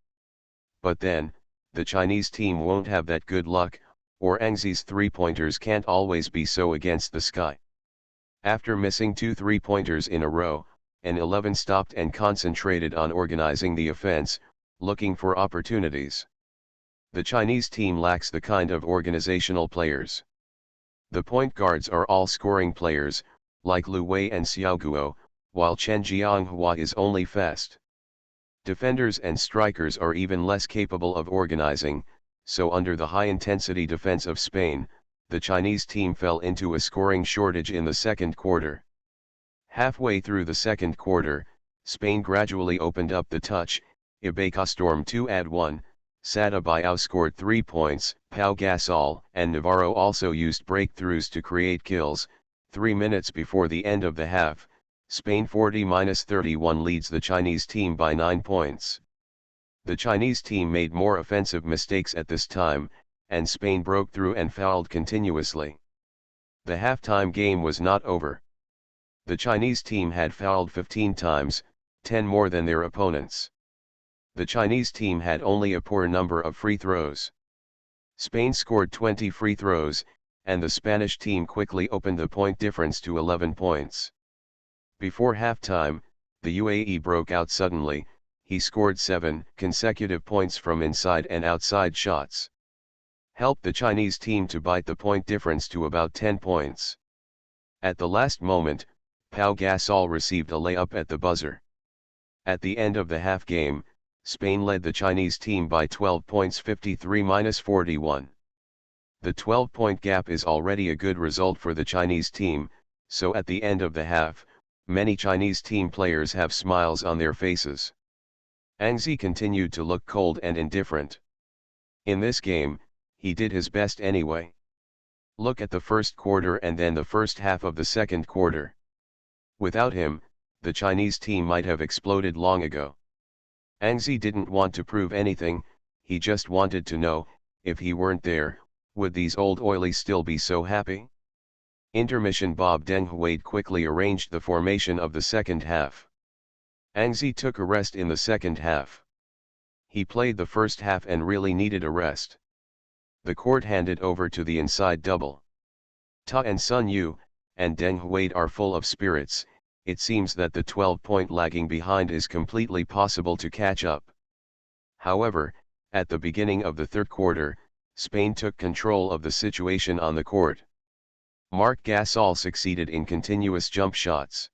But then, the Chinese team won't have that good luck, or Angzi's 3-pointers can't always be so against the sky. After missing 2 3-pointers in a row, an 11 stopped and concentrated on organizing the offense, looking for opportunities. The Chinese team lacks the kind of organizational players. The point guards are all scoring players, like Lu Wei and Xiao Guo, while Chen Jianghua is only fast. Defenders and strikers are even less capable of organizing, so under the high-intensity defense of Spain, the Chinese team fell into a scoring shortage in the second quarter. Halfway through the second quarter, Spain gradually opened up the touch. Ibaka stormed 2-1, Sadabayao scored 3 points, Pau Gasol and Navarro also used breakthroughs to create kills. 3 minutes before the end of the half, Spain 40-31 leads the Chinese team by 9 points. The Chinese team made more offensive mistakes at this time, and Spain broke through and fouled continuously. The halftime game was not over. The Chinese team had fouled 15 times, 10 more than their opponents. The Chinese team had only a poor number of free throws. Spain scored 20 free throws, and the Spanish team quickly opened the point difference to 11 points. Before halftime, the UAE broke out suddenly. He scored 7 consecutive points from inside and outside shots. Helped the Chinese team to bite the point difference to about 10 points. At the last moment, Pau Gasol received a layup at the buzzer. At the end of the half game, Spain led the Chinese team by 12 points 53-41. The 12-point gap is already a good result for the Chinese team, so at the end of the half, many Chinese team players have smiles on their faces. Ang Zi continued to look cold and indifferent. In this game, he did his best anyway. Look at the first quarter and then the first half of the second quarter. Without him, the Chinese team might have exploded long ago. Ang Zi didn't want to prove anything, he just wanted to know, if he weren't there, would these old oilies still be so happy? Intermission. Bob Deng Huade quickly arranged the formation of the second half. Ang Zi took a rest in the second half. He played the first half and really needed a rest. The court handed over to the inside double. Ta and Sun Yu, and Deng Huade are full of spirits. It seems that the 12-point lagging behind is completely possible to catch up. However, at the beginning of the third quarter, Spain took control of the situation on the court. Marc Gasol succeeded in continuous jump shots.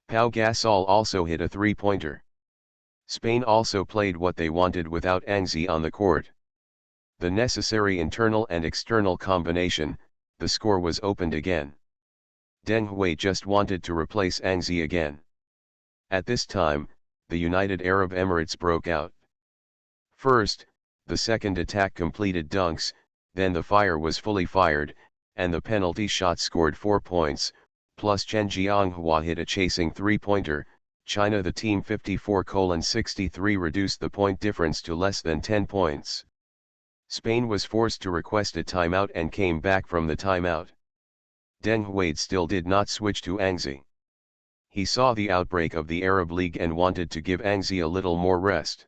Pau Gasol also hit a three-pointer. Spain also played what they wanted without Ang Zi on the court. The necessary internal and external combination, the score was opened again. Deng Huade just wanted to replace Ang Zi again. At this time, the United Arab Emirates broke out. First, the second attack completed dunks, then the fire was fully fired, and the penalty shot scored 4 points, plus Chen Jianghua hit a chasing three-pointer. China, the team 54-63, reduced the point difference to less than 10 points. Spain was forced to request a timeout and came back from the timeout. Deng Huade still did not switch to Ang Zi. He saw the outbreak of the Arab League and wanted to give Ang Zi a little more rest.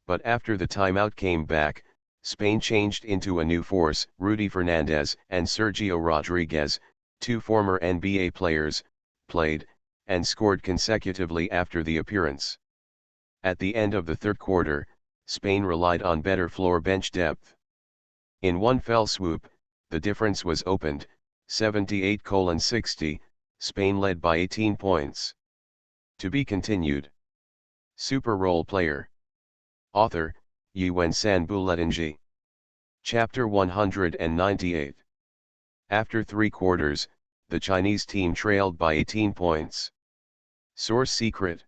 But after the timeout came back, Spain changed into a new force. Rudy Fernandez and Sergio Rodriguez, two former NBA players, played, and scored consecutively after the appearance. At the end of the third quarter, Spain relied on better floor bench depth. In one fell swoop, the difference was opened, 78-60, Spain led by 18 points. To be continued. Super Role Player. Author, Yuan San Buletinji. Chapter 198. After 3 quarters, the Chinese team trailed by 18 points. Source secret.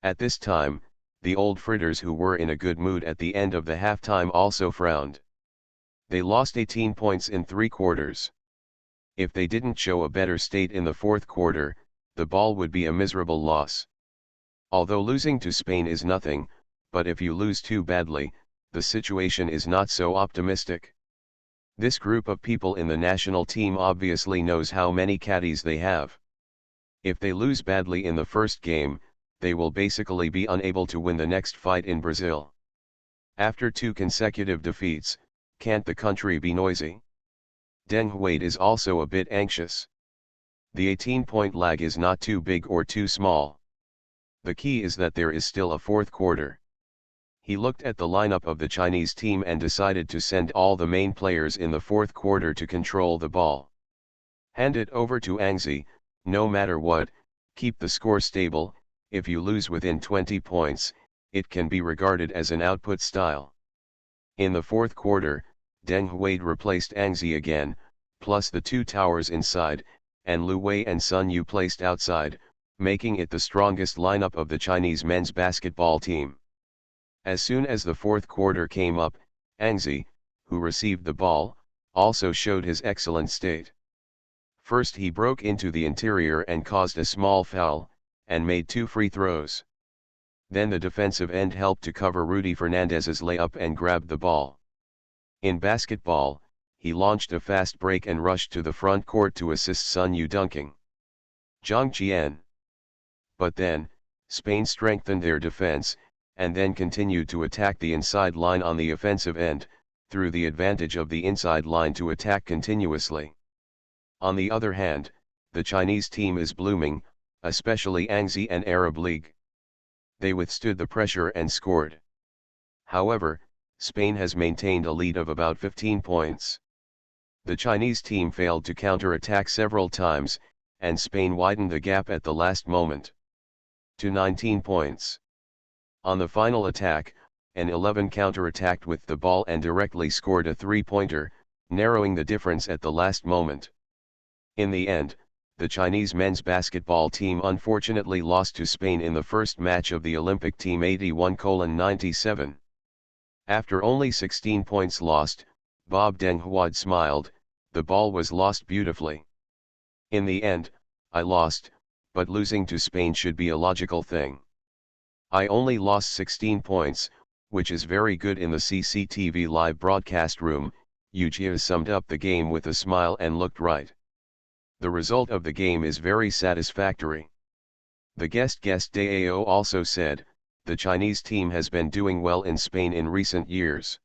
At this time, the old fritters who were in a good mood at the end of the halftime also frowned. They lost 18 points in 3 quarters. If they didn't show a better state in the fourth quarter, the ball would be a miserable loss. Although losing to Spain is nothing, but if you lose too badly, the situation is not so optimistic. This group of people in the national team obviously knows how many caddies they have. If they lose badly in the first game, they will basically be unable to win the next fight in Brazil. After 2 consecutive defeats, can't the country be noisy? Deng Huade is also a bit anxious. The 18-point lag is not too big or too small. The key is that there is still a fourth quarter. He looked at the lineup of the Chinese team and decided to send all the main players in the fourth quarter to control the ball. Hand it over to Ang Zi, no matter what, keep the score stable. If you lose within 20 points, it can be regarded as an output style. In the fourth quarter, Deng Huade replaced Ang Zi again, plus the 2 towers inside, and Lu Wei and Sun Yu placed outside, making it the strongest lineup of the Chinese men's basketball team. As soon as the fourth quarter came up, Ang Zi, who received the ball, also showed his excellent state. First he broke into the interior and caused a small foul, and made 2 free throws. Then the defensive end helped to cover Rudy Fernandez's layup and grabbed the ball. In basketball, he launched a fast break and rushed to the front court to assist Sun Yu dunking. Zhang Qian. But then, Spain strengthened their defense, and then continued to attack the inside line on the offensive end, through the advantage of the inside line to attack continuously. On the other hand, the Chinese team is blooming, especially Ang Zi and Arab League. They withstood the pressure and scored. However, Spain has maintained a lead of about 15 points. The Chinese team failed to counter-attack several times, and Spain widened the gap at the last moment to 19 points. On the final attack, an 11 counter-attacked with the ball and directly scored a three-pointer, narrowing the difference at the last moment. In the end, the Chinese men's basketball team unfortunately lost to Spain in the first match of the Olympic team 81-97. After only 16 points lost, Bob Deng Huad smiled, "The ball was lost beautifully. In the end, I lost, but losing to Spain should be a logical thing. I only lost 16 points, which is very good in the CCTV live broadcast room." Yu Jia summed up the game with a smile and looked right. The result of the game is very satisfactory. The guest Dao also said, "The Chinese team has been doing well in Spain in recent years.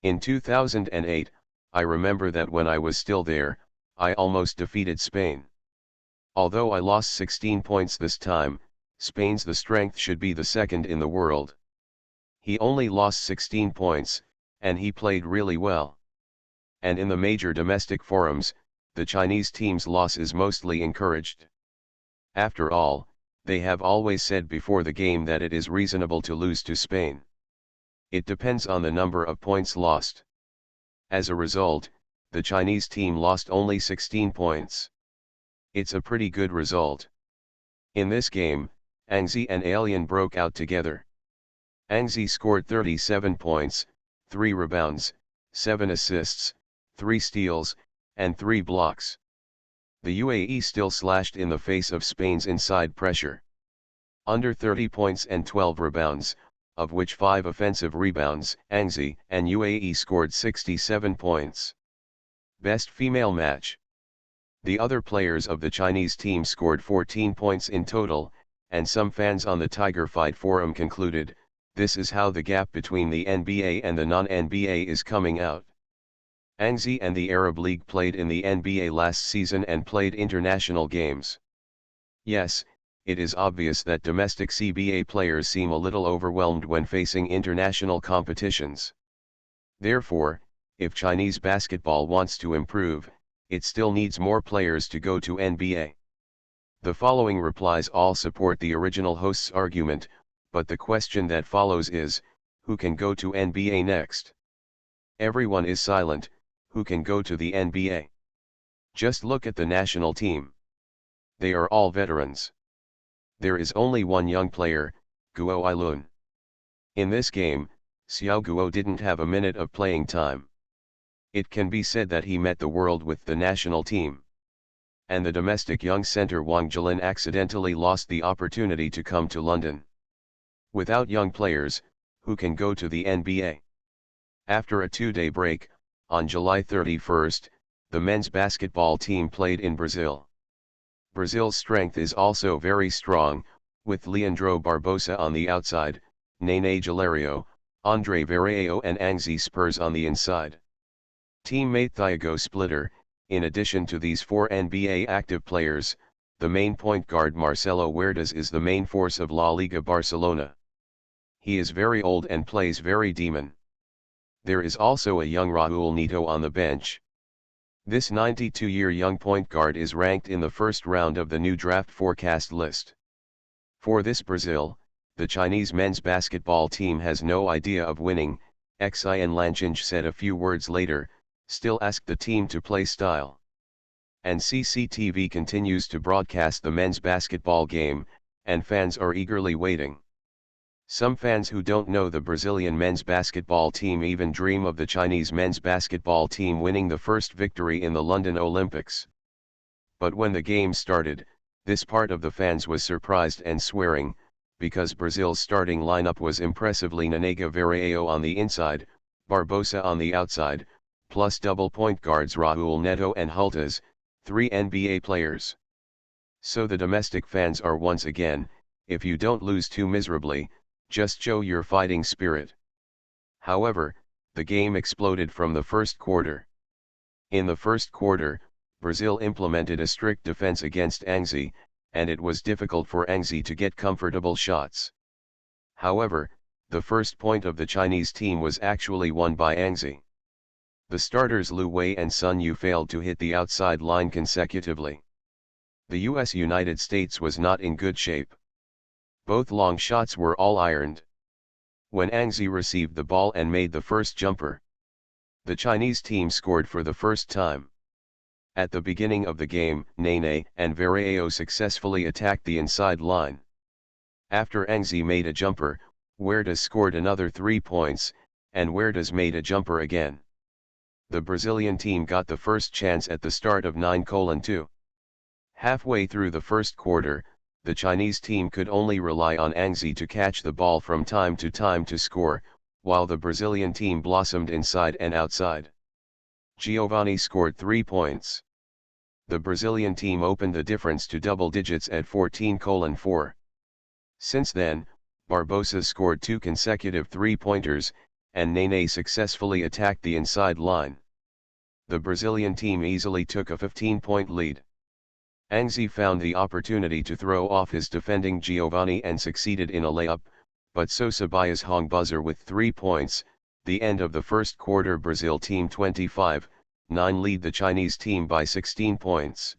In 2008, I remember that when I was still there, I almost defeated Spain. Although I lost 16 points this time, Spain's the strength should be the second in the world. He only lost 16 points, and he played really well. And in the major domestic forums, the Chinese team's loss is mostly encouraged. After all, they have always said before the game that it is reasonable to lose to Spain. It depends on the number of points lost. As a result, the Chinese team lost only 16 points. It's a pretty good result." In this game, Ang Zi and Alien broke out together. Ang Zi scored 37 points, 3 rebounds, 7 assists, 3 steals, and 3 blocks. The UAE still slashed in the face of Spain's inside pressure. Under 30 points and 12 rebounds, of which 5 offensive rebounds, Ang Zi and UAE scored 67 points. Best female match. The other players of the Chinese team scored 14 points in total, and some fans on the Tiger Fight forum concluded, this is how the gap between the NBA and the non-NBA is coming out. Ang Zi and the Arab League played in the NBA last season and played international games. Yes, it is obvious that domestic CBA players seem a little overwhelmed when facing international competitions. Therefore, if Chinese basketball wants to improve, it still needs more players to go to NBA. The following replies all support the original host's argument, but the question that follows is, who can go to NBA next? Everyone is silent. Who can go to the NBA? Just look at the national team. They are all veterans. There is only one young player, Guo Ailun. In this game, Xiao Guo didn't have a minute of playing time. It can be said that he met the world with the national team. And the domestic young center Wang Jilin accidentally lost the opportunity to come to London. Without young players, who can go to the NBA? After a 2-day break, on July 31st, the men's basketball team played in Brazil. Brazil's strength is also very strong, with Leandro Barbosa on the outside, Nene Galerio, Andre Varejao and Ang Zi Spurs on the inside. Teammate Thiago Splitter. In addition to these 4 NBA active players, the main point guard Marcelo Huertas is the main force of La Liga Barcelona. He is very old and plays very demon. There is also a young Raul Neto on the bench. This 92-year young point guard is ranked in the first round of the new draft forecast list. For this Brazil, the Chinese men's basketball team has no idea of winning, Xin Lanchinge said a few words later, still asked the team to play style. and CCTV continues to broadcast the men's basketball game, and fans are eagerly waiting. Some fans who don't know the Brazilian men's basketball team even dream of the Chinese men's basketball team winning the first victory in the London Olympics. But when the game started, this part of the fans was surprised and swearing, because Brazil's starting lineup was impressively Nenega Varejao on the inside, Barbosa on the outside, plus double point guards Raul Neto and Hultas, 3 NBA players. So the domestic fans are once again, if you don't lose too miserably, just show your fighting spirit. However, the game exploded from the first quarter. In the first quarter, Brazil implemented a strict defense against Anzi, and it was difficult for Anzi to get comfortable shots. However, the first point of the Chinese team was actually won by Anzi. The starters Lu Wei and Sun Yu failed to hit the outside line consecutively. The United States was not in good shape. Both long shots were all ironed. When Anzi received the ball and made the first jumper, the Chinese team scored for the first time. At the beginning of the game, Nene and Varejao successfully attacked the inside line. After Anzi made a jumper, Huertas scored another 3 points, and Huertas made a jumper again. The Brazilian team got the first chance at the start of 9:2. Halfway through the first quarter, the Chinese team could only rely on Anzi to catch the ball from time to score, while the Brazilian team blossomed inside and outside. Giovanni scored 3 points. The Brazilian team opened the difference to double digits at 14:4. Since then, Barbosa scored 2 consecutive 3-pointers, and Nene successfully attacked the inside line. The Brazilian team easily took a 15-point lead. Anzi found the opportunity to throw off his defending Giovanni and succeeded in a layup, but Sosa Bias hung buzzer with 3 points. The end of the first quarter, Brazil team 25-9 lead the Chinese team by 16 points.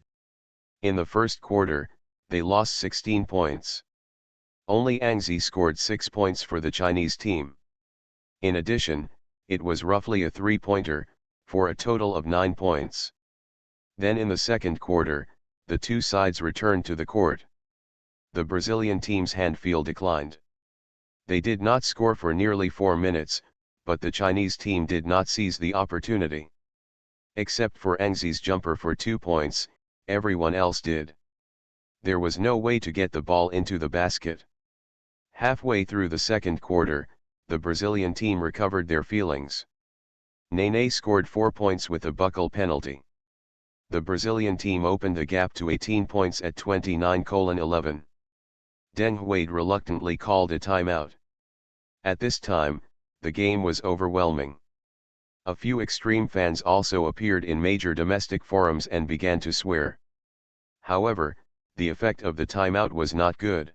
In the first quarter, they lost 16 points. Only Anzi scored 6 points for the Chinese team. In addition, it was roughly a 3-pointer, for a total of 9 points. Then in the second quarter, the two sides returned to the court. The Brazilian team's hand feel declined. They did not score for nearly 4 minutes, but the Chinese team did not seize the opportunity. Except for Anzi's jumper for 2 points, everyone else did. There was no way to get the ball into the basket. Halfway through the second quarter, the Brazilian team recovered their feelings. Nene scored 4 points with a buckle penalty. The Brazilian team opened the gap to 18 points at 29:11. Deng Huade reluctantly called a timeout. At this time, the game was overwhelming. A few extreme fans also appeared in major domestic forums and began to swear. However, the effect of the timeout was not good.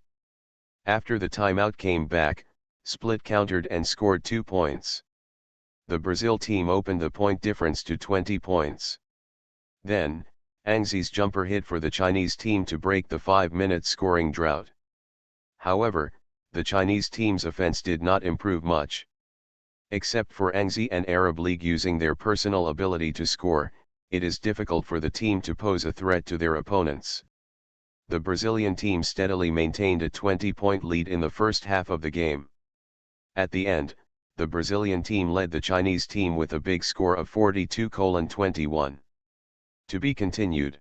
After the timeout came back, Split countered and scored 2 points. The Brazil team opened the point difference to 20 points. Then, Anzi's jumper hit for the Chinese team to break the 5-minute scoring drought. However, the Chinese team's offense did not improve much. Except for Anzi and Arab League using their personal ability to score, it is difficult for the team to pose a threat to their opponents. The Brazilian team steadily maintained a 20-point lead in the first half of the game. At the end, the Brazilian team led the Chinese team with a big score of 42:21. To be continued.